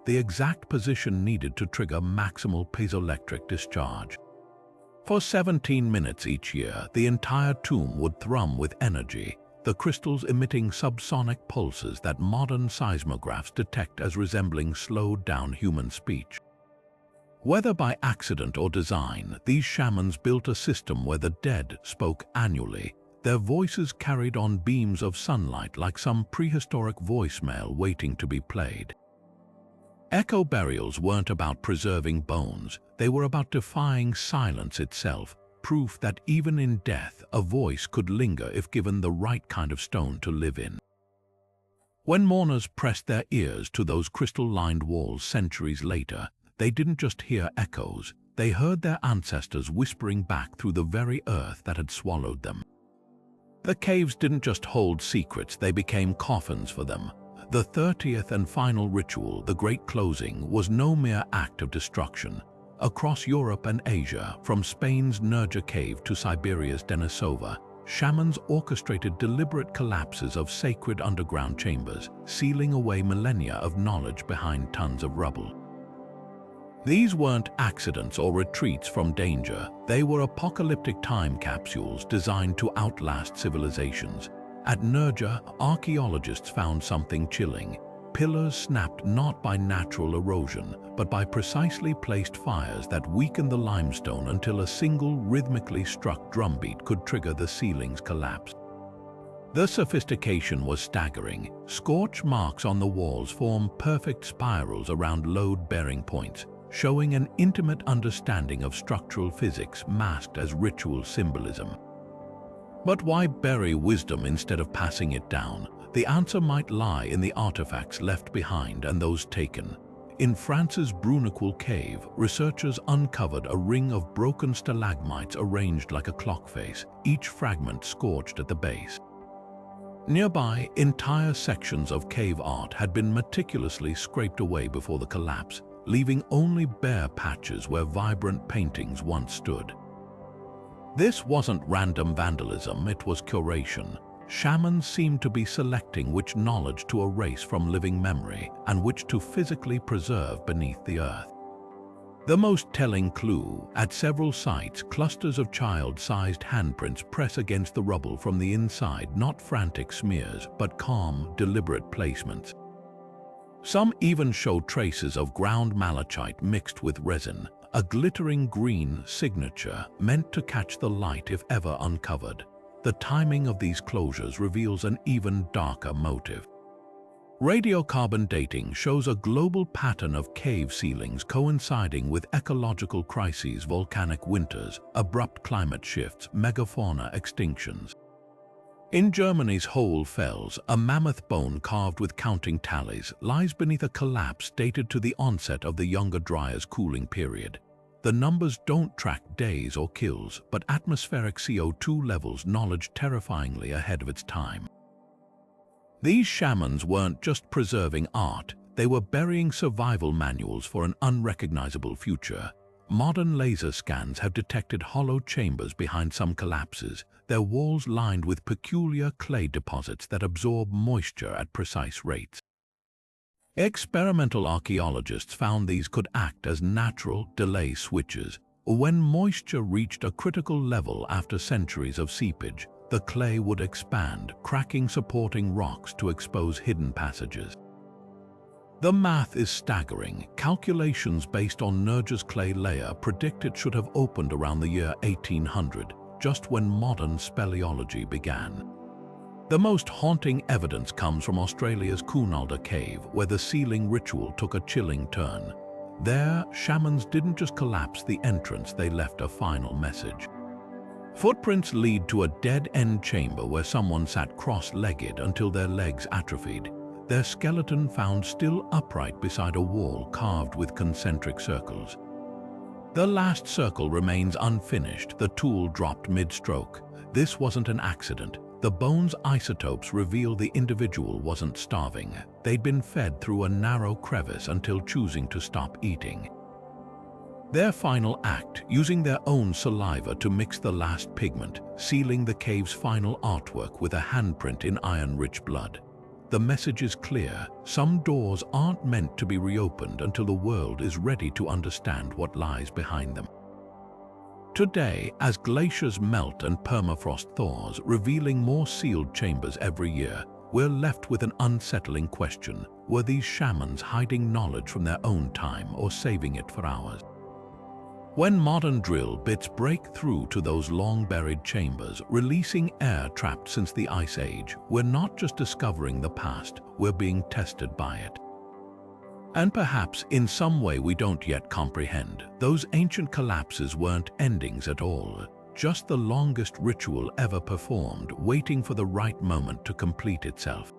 the exact position needed to trigger maximal piezoelectric discharge. For 17 minutes each year, the entire tomb would thrum with energy, the crystals emitting subsonic pulses that modern seismographs detect as resembling slowed-down human speech. Whether by accident or design, these shamans built a system where the dead spoke annually, their voices carried on beams of sunlight like some prehistoric voicemail waiting to be played. Echo burials weren't about preserving bones, they were about defying silence itself, proof that even in death, a voice could linger if given the right kind of stone to live in. When mourners pressed their ears to those crystal-lined walls centuries later, they didn't just hear echoes, they heard their ancestors whispering back through the very earth that had swallowed them. The caves didn't just hold secrets, they became coffins for them. The 30th and final ritual, the Great Closing, was no mere act of destruction. Across Europe and Asia, from Spain's Nerja cave to Siberia's Denisova, shamans orchestrated deliberate collapses of sacred underground chambers, sealing away millennia of knowledge behind tons of rubble. These weren't accidents or retreats from danger. They were apocalyptic time capsules designed to outlast civilizations. At Nerja, archaeologists found something chilling. Pillars snapped not by natural erosion, but by precisely placed fires that weakened the limestone until a single rhythmically struck drumbeat could trigger the ceiling's collapse. The sophistication was staggering. Scorch marks on the walls form perfect spirals around load-bearing points, showing an intimate understanding of structural physics masked as ritual symbolism. But why bury wisdom instead of passing it down? The answer might lie in the artifacts left behind and those taken. In France's Bruniquel cave, researchers uncovered a ring of broken stalagmites arranged like a clock face, each fragment scorched at the base. Nearby, entire sections of cave art had been meticulously scraped away before the collapse, leaving only bare patches where vibrant paintings once stood. This wasn't random vandalism, it was curation. Shamans seemed to be selecting which knowledge to erase from living memory and which to physically preserve beneath the earth. The most telling clue, at several sites, clusters of child-sized handprints press against the rubble from the inside, not frantic smears, but calm, deliberate placements. Some even show traces of ground malachite mixed with resin, a glittering green signature meant to catch the light if ever uncovered. The timing of these closures reveals an even darker motive. Radiocarbon dating shows a global pattern of cave ceilings coinciding with ecological crises, volcanic winters, abrupt climate shifts, megafauna extinctions. In Germany's Hohle Fels, a mammoth bone carved with counting tallies lies beneath a collapse dated to the onset of the Younger Dryas cooling period. The numbers don't track days or kills, but atmospheric CO2 levels, knowledge terrifyingly ahead of its time. These shamans weren't just preserving art, they were burying survival manuals for an unrecognizable future. Modern laser scans have detected hollow chambers behind some collapses, their walls lined with peculiar clay deposits that absorb moisture at precise rates. Experimental archaeologists found these could act as natural delay switches. When moisture reached a critical level after centuries of seepage, the clay would expand, cracking supporting rocks to expose hidden passages. The math is staggering. Calculations based on Nerja's clay layer predict it should have opened around the year 1800, just when modern speleology began. The most haunting evidence comes from Australia's Cunalda cave, where the sealing ritual took a chilling turn. There, shamans didn't just collapse the entrance, they left a final message. Footprints lead to a dead-end chamber where someone sat cross-legged until their legs atrophied, their skeleton found still upright beside a wall carved with concentric circles. The last circle remains unfinished, the tool dropped mid-stroke. This wasn't an accident. The bone's isotopes reveal the individual wasn't starving. They'd been fed through a narrow crevice until choosing to stop eating. Their final act, using their own saliva to mix the last pigment, sealing the cave's final artwork with a handprint in iron-rich blood. The message is clear: some doors aren't meant to be reopened until the world is ready to understand what lies behind them. Today, as glaciers melt and permafrost thaws, revealing more sealed chambers every year, we're left with an unsettling question: were these shamans hiding knowledge from their own time or saving it for ours? When modern drill bits break through to those long-buried chambers, releasing air trapped since the Ice Age, we're not just discovering the past, we're being tested by it. And perhaps, in some way we don't yet comprehend, those ancient collapses weren't endings at all, just the longest ritual ever performed, waiting for the right moment to complete itself.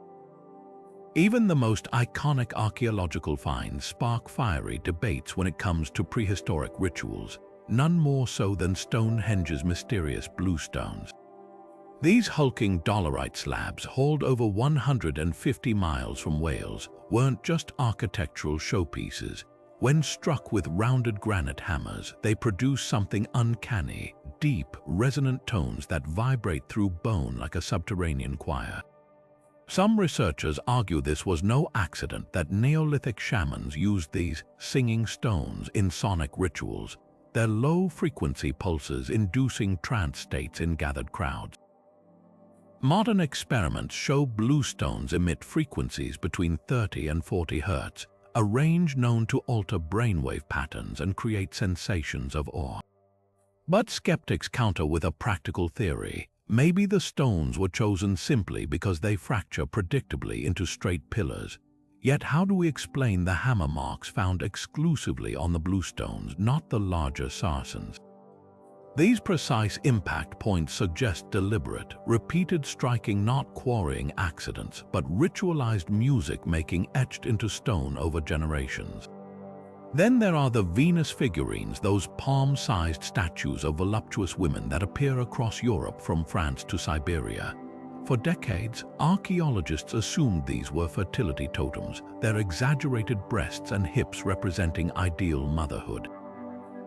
Even the most iconic archaeological finds spark fiery debates when it comes to prehistoric rituals, none more so than Stonehenge's mysterious blue stones. These hulking dolerite slabs, hauled over 150 miles from Wales, weren't just architectural showpieces. When struck with rounded granite hammers, they produce something uncanny, deep, resonant tones that vibrate through bone like a subterranean choir. Some researchers argue this was no accident that Neolithic shamans used these singing stones in sonic rituals, their low-frequency pulses inducing trance states in gathered crowds. Modern experiments show blue stones emit frequencies between 30 and 40 Hz, a range known to alter brainwave patterns and create sensations of awe. But skeptics counter with a practical theory. Maybe the stones were chosen simply because they fracture predictably into straight pillars. Yet how do we explain the hammer marks found exclusively on the blue stones, not the larger sarcens? These precise impact points suggest deliberate, repeated striking, not quarrying accidents, but ritualized music making etched into stone over generations. Then there are the Venus figurines, those palm-sized statues of voluptuous women that appear across Europe from France to Siberia. For decades, archaeologists assumed these were fertility totems, their exaggerated breasts and hips representing ideal motherhood.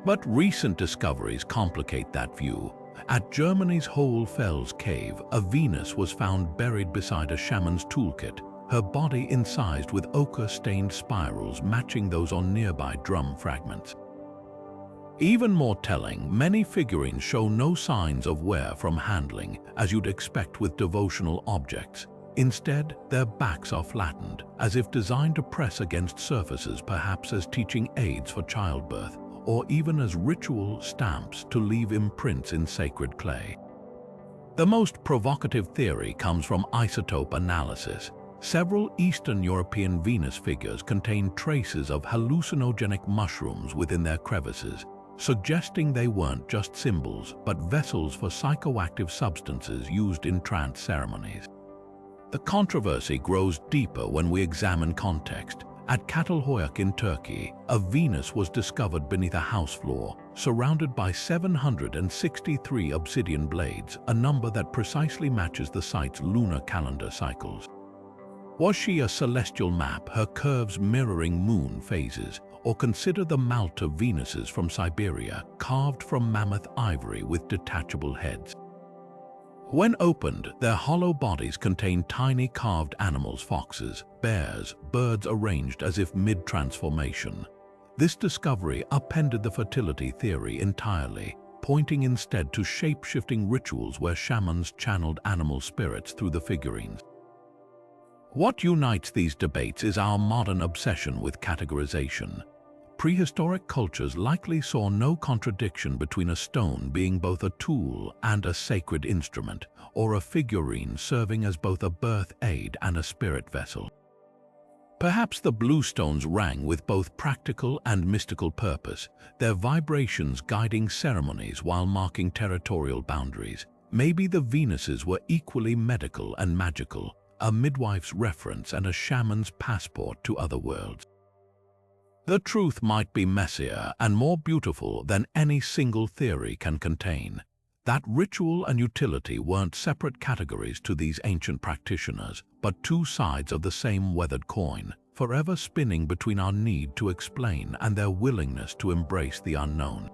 But recent discoveries complicate that view. At Germany's Hohlfels cave, a Venus was found buried beside a shaman's toolkit, her body incised with ochre-stained spirals matching those on nearby drum fragments. Even more telling, many figurines show no signs of wear from handling, as you'd expect with devotional objects. Instead, their backs are flattened, as if designed to press against surfaces, perhaps as teaching aids for childbirth, or even as ritual stamps to leave imprints in sacred clay. The most provocative theory comes from isotope analysis. Several Eastern European Venus figures contain traces of hallucinogenic mushrooms within their crevices, suggesting they weren't just symbols, but vessels for psychoactive substances used in trance ceremonies. The controversy grows deeper when we examine context. At Çatalhöyük in Turkey, a Venus was discovered beneath a house floor, surrounded by 763 obsidian blades, a number that precisely matches the site's lunar calendar cycles. Was she a celestial map, her curves mirroring moon phases, or consider the Malta Venuses from Siberia, carved from mammoth ivory with detachable heads? When opened, their hollow bodies contain tiny carved animals, foxes, bears, birds arranged as if mid-transformation. This discovery upended the fertility theory entirely, pointing instead to shape-shifting rituals where shamans channeled animal spirits through the figurines. What unites these debates is our modern obsession with categorization. Prehistoric cultures likely saw no contradiction between a stone being both a tool and a sacred instrument, or a figurine serving as both a birth aid and a spirit vessel. Perhaps the blue stones rang with both practical and mystical purpose, their vibrations guiding ceremonies while marking territorial boundaries. Maybe the Venuses were equally medical and magical, a midwife's reference and a shaman's passport to other worlds. The truth might be messier and more beautiful than any single theory can contain. That ritual and utility weren't separate categories to these ancient practitioners, but two sides of the same weathered coin, forever spinning between our need to explain and their willingness to embrace the unknown.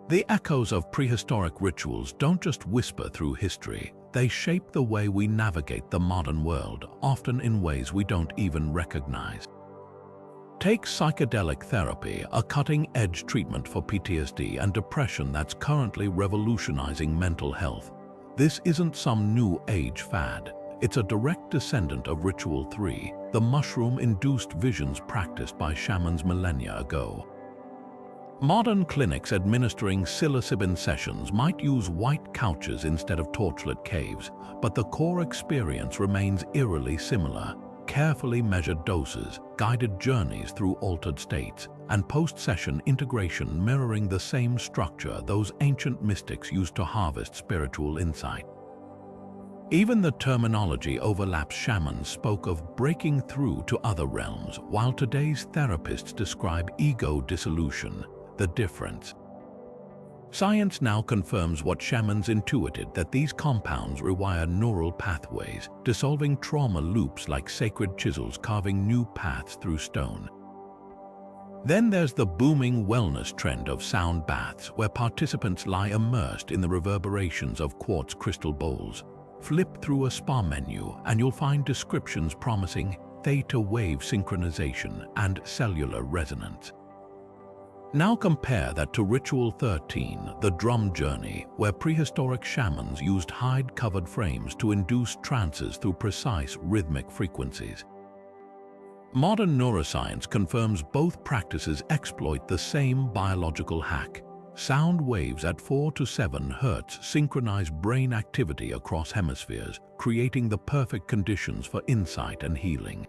The echoes of prehistoric rituals don't just whisper through history, they shape the way we navigate the modern world, often in ways we don't even recognize. Take psychedelic therapy, a cutting-edge treatment for PTSD and depression that's currently revolutionizing mental health. This isn't some new age fad. It's a direct descendant of Ritual 3, the mushroom-induced visions practiced by shamans millennia ago. Modern clinics administering psilocybin sessions might use white couches instead of torchlit caves, but the core experience remains eerily similar. Carefully measured doses, guided journeys through altered states, and post-session integration mirroring the same structure those ancient mystics used to harvest spiritual insight. Even the terminology overlaps. Shamans spoke of breaking through to other realms, while today's therapists describe ego dissolution. The difference. Science now confirms what shamans intuited, that these compounds rewire neural pathways, dissolving trauma loops like sacred chisels carving new paths through stone. Then there's the booming wellness trend of sound baths, where participants lie immersed in the reverberations of quartz crystal bowls. Flip through a spa menu and you'll find descriptions promising theta wave synchronization and cellular resonance. Now compare that to Ritual 13, the drum journey, where prehistoric shamans used hide-covered frames to induce trances through precise rhythmic frequencies. Modern neuroscience confirms both practices exploit the same biological hack. Sound waves at 4 to 7 Hz synchronize brain activity across hemispheres, creating the perfect conditions for insight and healing.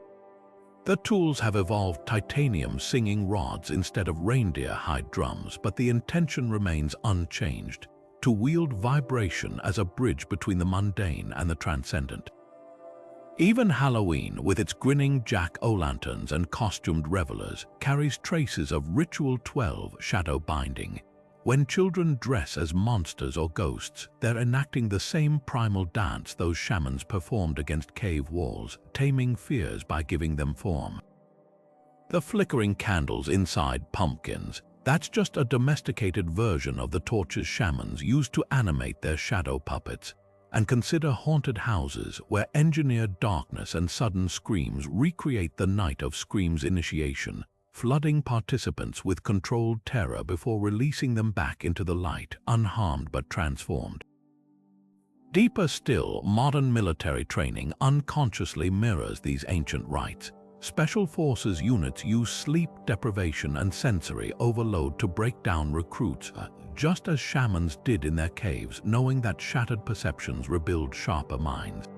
The tools have evolved titanium singing rods instead of reindeer hide drums, but the intention remains unchanged: to wield vibration as a bridge between the mundane and the transcendent. Even Halloween, with its grinning jack-o'-lanterns and costumed revelers, carries traces of Ritual 12 shadow binding. When children dress as monsters or ghosts, they're enacting the same primal dance those shamans performed against cave walls, taming fears by giving them form. The flickering candles inside pumpkins, that's just a domesticated version of the torches shamans used to animate their shadow puppets. And consider haunted houses where engineered darkness and sudden screams recreate the night of Scream's initiation, flooding participants with controlled terror before releasing them back into the light, unharmed but transformed. Deeper still, modern military training unconsciously mirrors these ancient rites. Special forces units use sleep deprivation and sensory overload to break down recruits, just as shamans did in their caves, knowing that shattered perceptions rebuild sharper minds.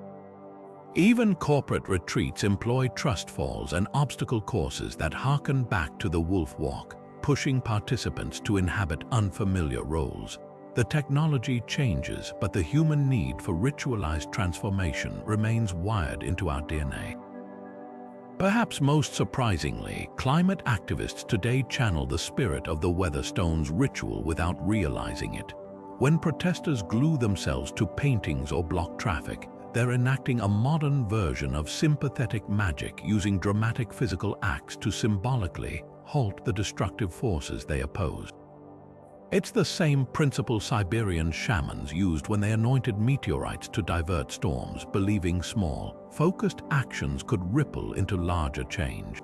Even corporate retreats employ trust falls and obstacle courses that harken back to the wolf walk, pushing participants to inhabit unfamiliar roles. The technology changes, but the human need for ritualized transformation remains wired into our DNA. Perhaps most surprisingly, climate activists today channel the spirit of the Weatherstones ritual without realizing it. When protesters glue themselves to paintings or block traffic, they're enacting a modern version of sympathetic magic, using dramatic physical acts to symbolically halt the destructive forces they oppose. It's the same principle Siberian shamans used when they anointed meteorites to divert storms, believing small, focused actions could ripple into larger change.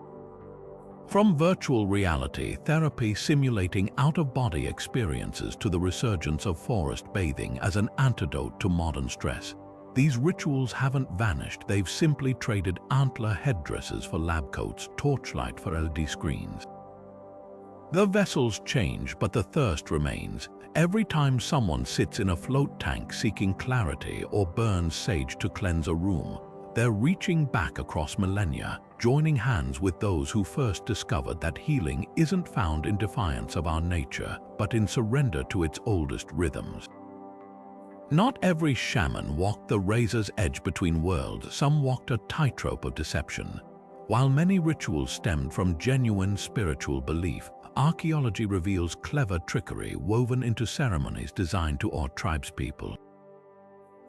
From virtual reality therapy simulating out-of-body experiences to the resurgence of forest bathing as an antidote to modern stress, these rituals haven't vanished. They've simply traded antler headdresses for lab coats, torchlight for LED screens. The vessels change, but the thirst remains. Every time someone sits in a float tank seeking clarity or burns sage to cleanse a room, they're reaching back across millennia, joining hands with those who first discovered that healing isn't found in defiance of our nature, but in surrender to its oldest rhythms. Not every shaman walked the razor's edge between worlds. Some walked a tightrope of deception. While many rituals stemmed from genuine spiritual belief, archaeology reveals clever trickery woven into ceremonies designed to awe tribespeople.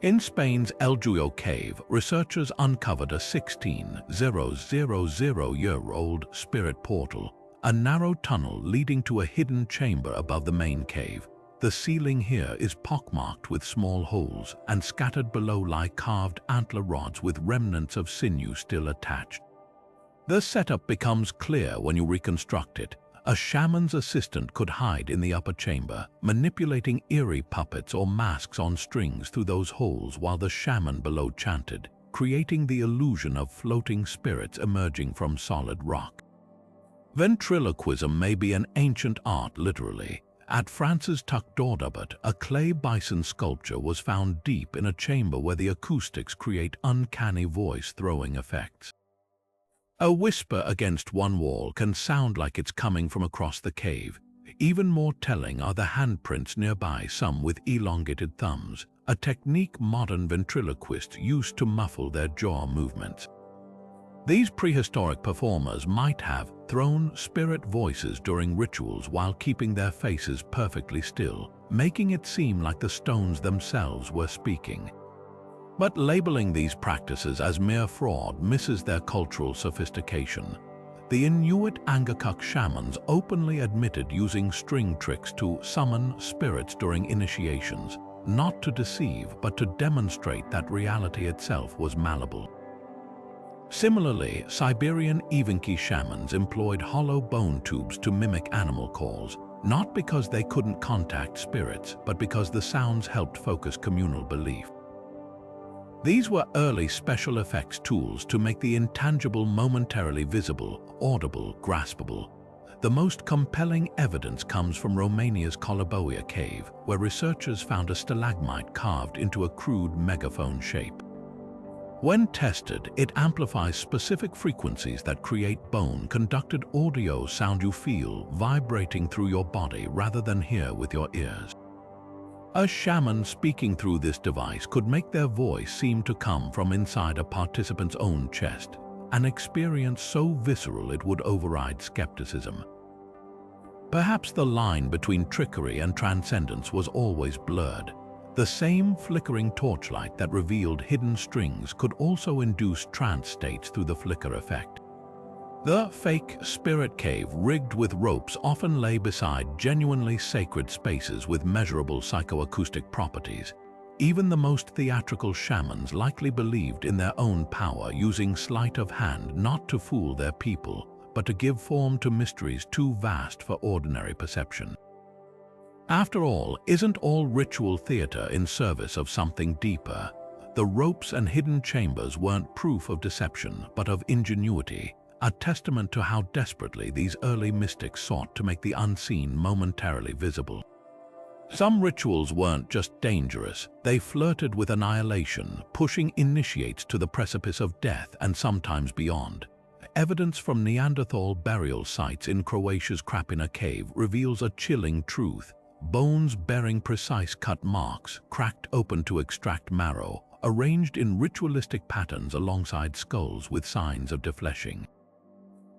In Spain's El Juyo cave, researchers uncovered a 16,000-year-old spirit portal, a narrow tunnel leading to a hidden chamber above the main cave. The ceiling here is pockmarked with small holes, and scattered below lie carved antler rods with remnants of sinew still attached. The setup becomes clear when you reconstruct it. A shaman's assistant could hide in the upper chamber, manipulating eerie puppets or masks on strings through those holes while the shaman below chanted, creating the illusion of floating spirits emerging from solid rock. Ventriloquism may be an ancient art literally. At France's Tuc-Dordabat, a clay bison sculpture was found deep in a chamber where the acoustics create uncanny voice-throwing effects. A whisper against one wall can sound like it's coming from across the cave. Even more telling are the handprints nearby, some with elongated thumbs, a technique modern ventriloquists use to muffle their jaw movements. These prehistoric performers might have thrown spirit voices during rituals while keeping their faces perfectly still, making it seem like the stones themselves were speaking. But labeling these practices as mere fraud misses their cultural sophistication. The Inuit Angakok shamans openly admitted using string tricks to summon spirits during initiations, not to deceive but to demonstrate that reality itself was malleable. Similarly, Siberian Evenki shamans employed hollow bone tubes to mimic animal calls, not because they couldn't contact spirits, but because the sounds helped focus communal belief. These were early special effects tools to make the intangible momentarily visible, audible, graspable. The most compelling evidence comes from Romania's Coloboia cave, where researchers found a stalagmite carved into a crude megaphone shape. When tested, it amplifies specific frequencies that create bone-conducted audio sound you feel vibrating through your body rather than hear with your ears. A shaman speaking through this device could make their voice seem to come from inside a participant's own chest, an experience so visceral it would override skepticism. Perhaps the line between trickery and transcendence was always blurred. The same flickering torchlight that revealed hidden strings could also induce trance states through the flicker effect. The fake spirit cave rigged with ropes often lay beside genuinely sacred spaces with measurable psychoacoustic properties. Even the most theatrical shamans likely believed in their own power, using sleight of hand not to fool their people, but to give form to mysteries too vast for ordinary perception. After all, isn't all ritual theater in service of something deeper? The ropes and hidden chambers weren't proof of deception, but of ingenuity, a testament to how desperately these early mystics sought to make the unseen momentarily visible. Some rituals weren't just dangerous, they flirted with annihilation, pushing initiates to the precipice of death and sometimes beyond. Evidence from Neanderthal burial sites in Croatia's Krapina cave reveals a chilling truth. Bones bearing precise cut marks, cracked open to extract marrow, arranged in ritualistic patterns alongside skulls with signs of defleshing.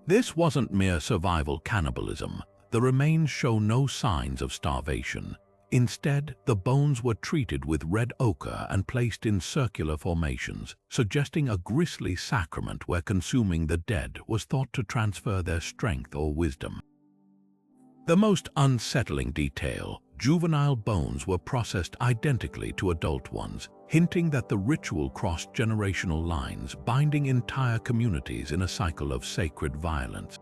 This wasn't mere survival cannibalism. The remains show no signs of starvation. Instead, the bones were treated with red ochre and placed in circular formations, suggesting a grisly sacrament where consuming the dead was thought to transfer their strength or wisdom. The most unsettling detail, juvenile bones were processed identically to adult ones, hinting that the ritual crossed generational lines, binding entire communities in a cycle of sacred violence.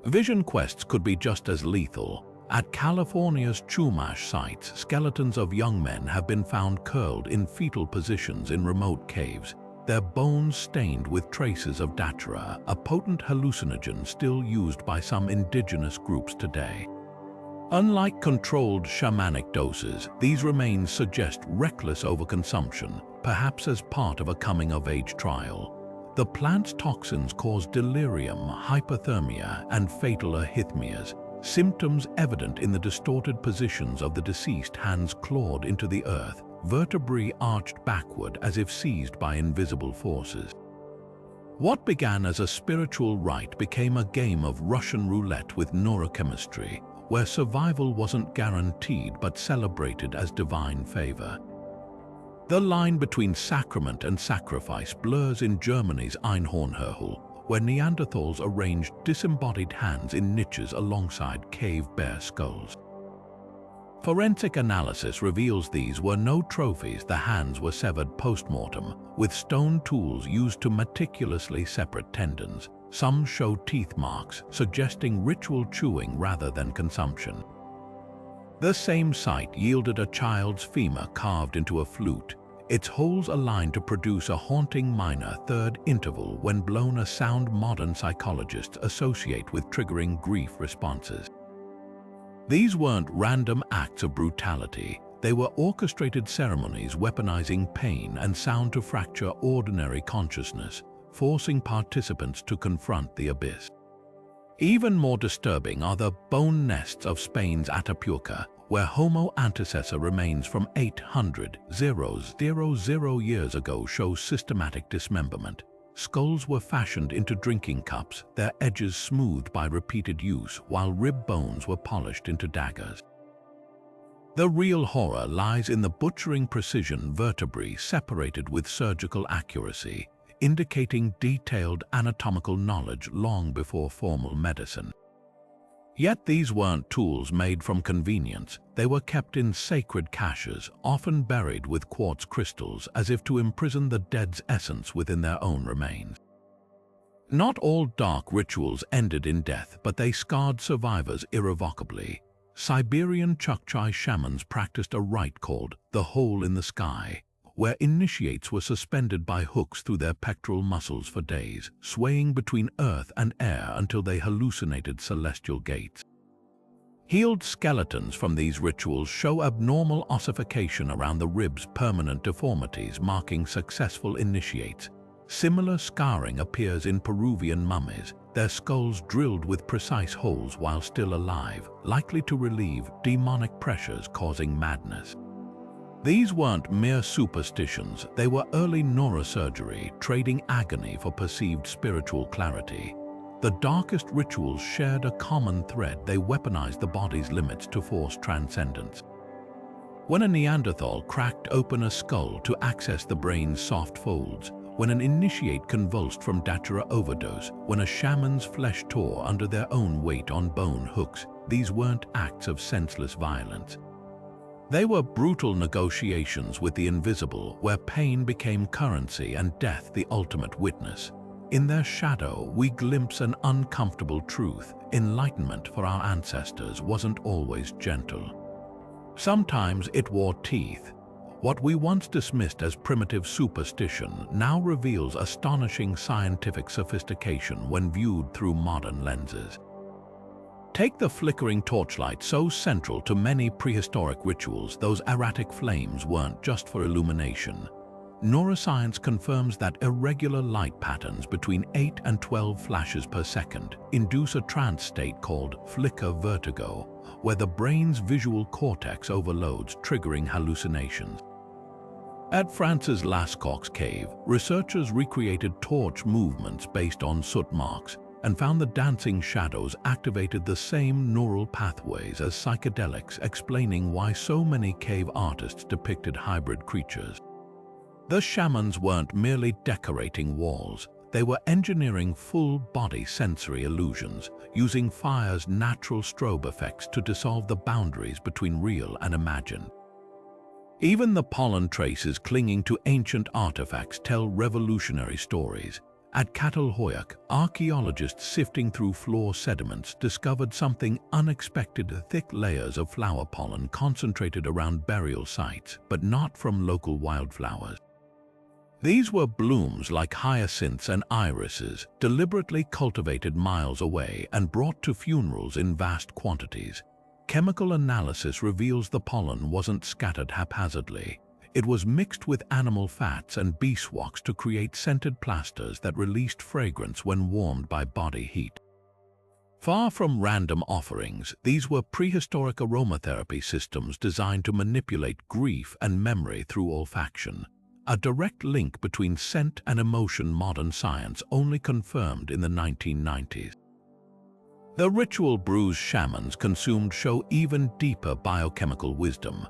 Vision quests could be just as lethal. At California's Chumash sites, skeletons of young men have been found curled in fetal positions in remote caves, their bones stained with traces of datura, a potent hallucinogen still used by some indigenous groups today. Unlike controlled shamanic doses, these remains suggest reckless overconsumption, perhaps as part of a coming-of-age trial. The plant's toxins cause delirium, hypothermia, and fatal arrhythmias, symptoms evident in the distorted positions of the deceased, hands clawed into the earth, vertebrae arched backward as if seized by invisible forces. What began as a spiritual rite became a game of Russian roulette with neurochemistry, where survival wasn't guaranteed but celebrated as divine favor. The line between sacrament and sacrifice blurs in Germany's Einhornhöhle, where Neanderthals arranged disembodied hands in niches alongside cave bear skulls. Forensic analysis reveals these were no trophies. The hands were severed post-mortem, with stone tools used to meticulously separate tendons. Some show teeth marks, suggesting ritual chewing rather than consumption. The same site yielded a child's femur carved into a flute, its holes aligned to produce a haunting minor third interval when blown, a sound modern psychologists associate with triggering grief responses. These weren't random acts of brutality, they were orchestrated ceremonies weaponizing pain and sound to fracture ordinary consciousness, forcing participants to confront the abyss. Even more disturbing are the bone nests of Spain's Atapuerca, where Homo antecessor remains from 800,000 years ago show systematic dismemberment. Skulls were fashioned into drinking cups, their edges smoothed by repeated use, while rib bones were polished into daggers. The real horror lies in the butchering precision, vertebrae separated with surgical accuracy, indicating detailed anatomical knowledge long before formal medicine. Yet these weren't tools made from convenience. They were kept in sacred caches, often buried with quartz crystals as if to imprison the dead's essence within their own remains. Not all dark rituals ended in death, but they scarred survivors irrevocably. Siberian Chukchi shamans practiced a rite called the hole in the sky, where initiates were suspended by hooks through their pectoral muscles for days, swaying between earth and air until they hallucinated celestial gates. Healed skeletons from these rituals show abnormal ossification around the ribs, permanent deformities marking successful initiates. Similar scarring appears in Peruvian mummies, their skulls drilled with precise holes while still alive, likely to relieve demonic pressures causing madness. These weren't mere superstitions, they were early neurosurgery, trading agony for perceived spiritual clarity. The darkest rituals shared a common thread. They weaponized the body's limits to force transcendence. When a Neanderthal cracked open a skull to access the brain's soft folds, when an initiate convulsed from datura overdose, when a shaman's flesh tore under their own weight on bone hooks, these weren't acts of senseless violence. They were brutal negotiations with the invisible, where pain became currency and death the ultimate witness. In their shadow, we glimpse an uncomfortable truth. Enlightenment for our ancestors wasn't always gentle. Sometimes it wore teeth. What we once dismissed as primitive superstition now reveals astonishing scientific sophistication when viewed through modern lenses. Take the flickering torchlight so central to many prehistoric rituals. Those erratic flames weren't just for illumination. Neuroscience confirms that irregular light patterns between 8 and 12 flashes per second induce a trance state called flicker vertigo, where the brain's visual cortex overloads, triggering hallucinations. At France's Lascaux cave, researchers recreated torch movements based on soot marks and found the dancing shadows activated the same neural pathways as psychedelics, explaining why so many cave artists depicted hybrid creatures. The shamans weren't merely decorating walls, they were engineering full-body sensory illusions, using fire's natural strobe effects to dissolve the boundaries between real and imagined. Even the pollen traces clinging to ancient artifacts tell revolutionary stories. At Catalhoyuk, archaeologists sifting through floor sediments discovered something unexpected: thick layers of flower pollen concentrated around burial sites, but not from local wildflowers. These were blooms like hyacinths and irises, deliberately cultivated miles away and brought to funerals in vast quantities. Chemical analysis reveals the pollen wasn't scattered haphazardly. It was mixed with animal fats and beeswax to create scented plasters that released fragrance when warmed by body heat. Far from random offerings, these were prehistoric aromatherapy systems designed to manipulate grief and memory through olfaction. A direct link between scent and emotion, modern science only confirmed in the 1990s. The ritual brews shamans consumed show even deeper biochemical wisdom.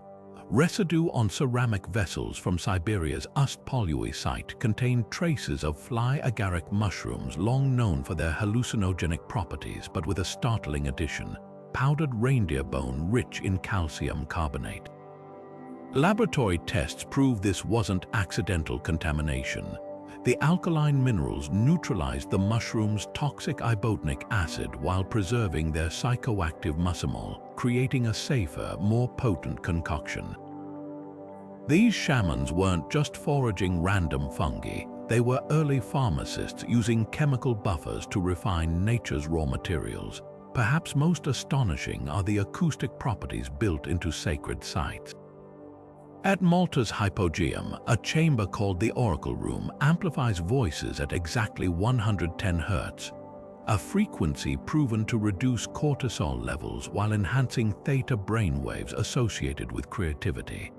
Residue on ceramic vessels from Siberia's Ust-Polui site contained traces of fly agaric mushrooms, long known for their hallucinogenic properties, but with a startling addition: powdered reindeer bone rich in calcium carbonate. Laboratory tests prove this wasn't accidental contamination. The alkaline minerals neutralized the mushroom's toxic ibotenic acid while preserving their psychoactive muscimol, creating a safer, more potent concoction. These shamans weren't just foraging random fungi, they were early pharmacists using chemical buffers to refine nature's raw materials. Perhaps most astonishing are the acoustic properties built into sacred sites. At Malta's hypogeum, a chamber called the Oracle Room amplifies voices at exactly 110 Hz, a frequency proven to reduce cortisol levels while enhancing theta brainwaves associated with creativity.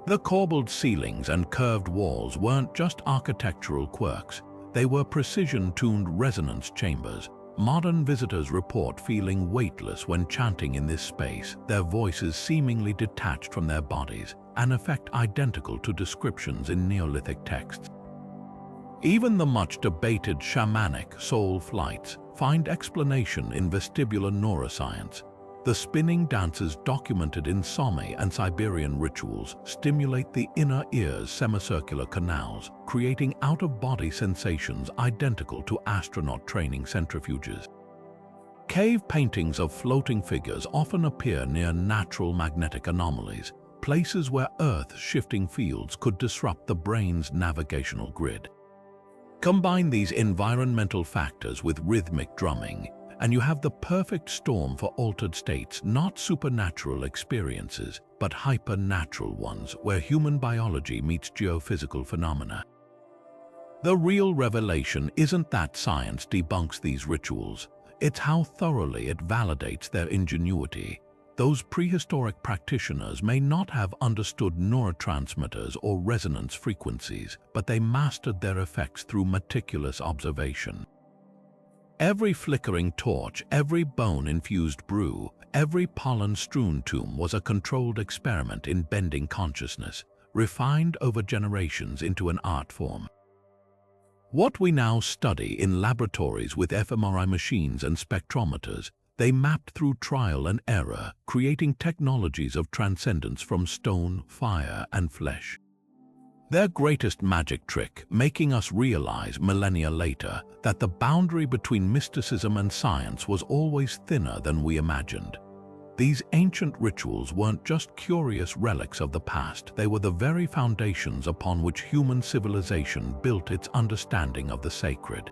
The corbelled ceilings and curved walls weren't just architectural quirks, they were precision-tuned resonance chambers. Modern visitors report feeling weightless when chanting in this space, their voices seemingly detached from their bodies, an effect identical to descriptions in Neolithic texts. Even the much-debated shamanic soul flights, find explanation in vestibular neuroscience. The spinning dances documented in Sami and Siberian rituals stimulate the inner ear's semicircular canals, creating out-of-body sensations identical to astronaut training centrifuges. Cave paintings of floating figures often appear near natural magnetic anomalies, places where Earth's shifting fields could disrupt the brain's navigational grid. Combine these environmental factors with rhythmic drumming, and you have the perfect storm for altered states, not supernatural experiences, but hypernatural ones where human biology meets geophysical phenomena. The real revelation isn't that science debunks these rituals, it's how thoroughly it validates their ingenuity. Those prehistoric practitioners may not have understood neurotransmitters or resonance frequencies, but they mastered their effects through meticulous observation. Every flickering torch, every bone-infused brew, every pollen-strewn tomb was a controlled experiment in bending consciousness, refined over generations into an art form. What we now study in laboratories with fMRI machines and spectrometers, they mapped through trial and error, creating technologies of transcendence from stone, fire, and flesh. Their greatest magic trick, making us realize millennia later that the boundary between mysticism and science was always thinner than we imagined. These ancient rituals weren't just curious relics of the past, they were the very foundations upon which human civilization built its understanding of the sacred.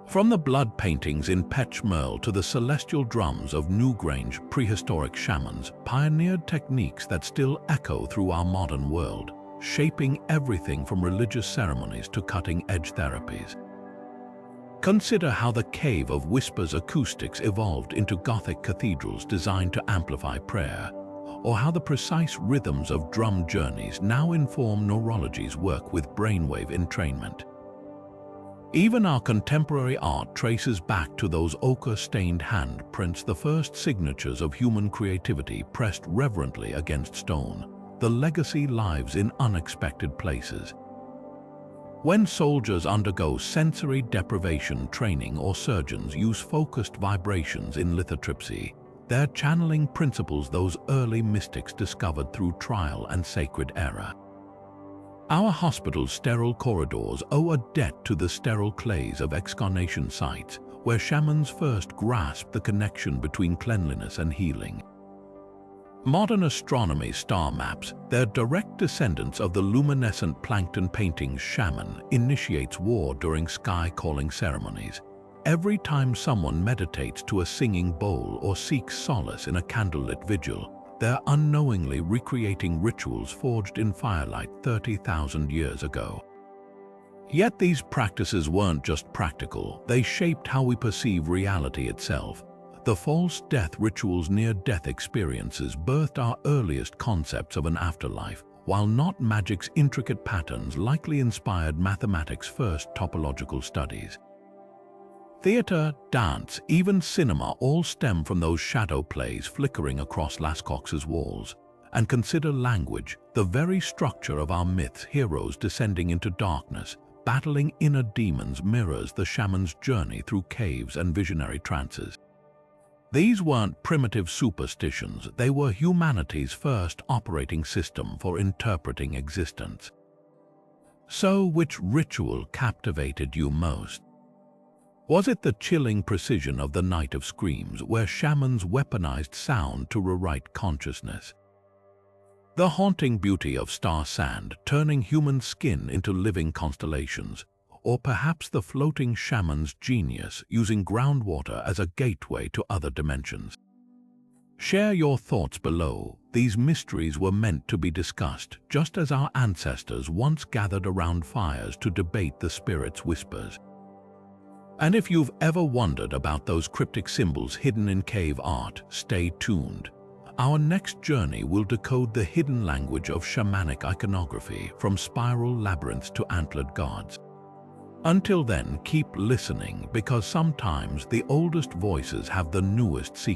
From the blood paintings in Pech Merle to the celestial drums of Newgrange, prehistoric shamans pioneered techniques that still echo through our modern world, shaping everything from religious ceremonies to cutting-edge therapies. Consider how the Cave of Whispers acoustics evolved into Gothic cathedrals designed to amplify prayer, or how the precise rhythms of drum journeys now inform neurology's work with brainwave entrainment. Even our contemporary art traces back to those ochre-stained handprints, the first signatures of human creativity pressed reverently against stone. The legacy lives in unexpected places. When soldiers undergo sensory deprivation training or surgeons use focused vibrations in lithotripsy, they're channeling principles those early mystics discovered through trial and sacred error. Our hospital's sterile corridors owe a debt to the sterile clays of excavation sites, where shamans first grasped the connection between cleanliness and healing. Modern astronomy star maps, their direct descendants of the luminescent plankton paintings shaman, initiates war during sky-calling ceremonies. Every time someone meditates to a singing bowl or seeks solace in a candlelit vigil, they're unknowingly recreating rituals forged in firelight 30,000 years ago. Yet these practices weren't just practical, they shaped how we perceive reality itself. The false death rituals' near-death experiences birthed our earliest concepts of an afterlife, while not magic's intricate patterns likely inspired mathematics' first topological studies. Theater, dance, even cinema all stem from those shadow plays flickering across Lascaux's walls. And consider language, the very structure of our myths, heroes descending into darkness, battling inner demons, mirrors the shaman's journey through caves and visionary trances. These weren't primitive superstitions, they were humanity's first operating system for interpreting existence. So, which ritual captivated you most? Was it the chilling precision of the Night of Screams, where shamans weaponized sound to rewrite consciousness? The haunting beauty of star sand, turning human skin into living constellations? Or perhaps the floating shaman's genius, using groundwater as a gateway to other dimensions? Share your thoughts below. These mysteries were meant to be discussed, just as our ancestors once gathered around fires to debate the spirit's whispers. And if you've ever wondered about those cryptic symbols hidden in cave art, stay tuned. Our next journey will decode the hidden language of shamanic iconography, from spiral labyrinths to antlered gods. Until then, keep listening, because sometimes the oldest voices have the newest secrets.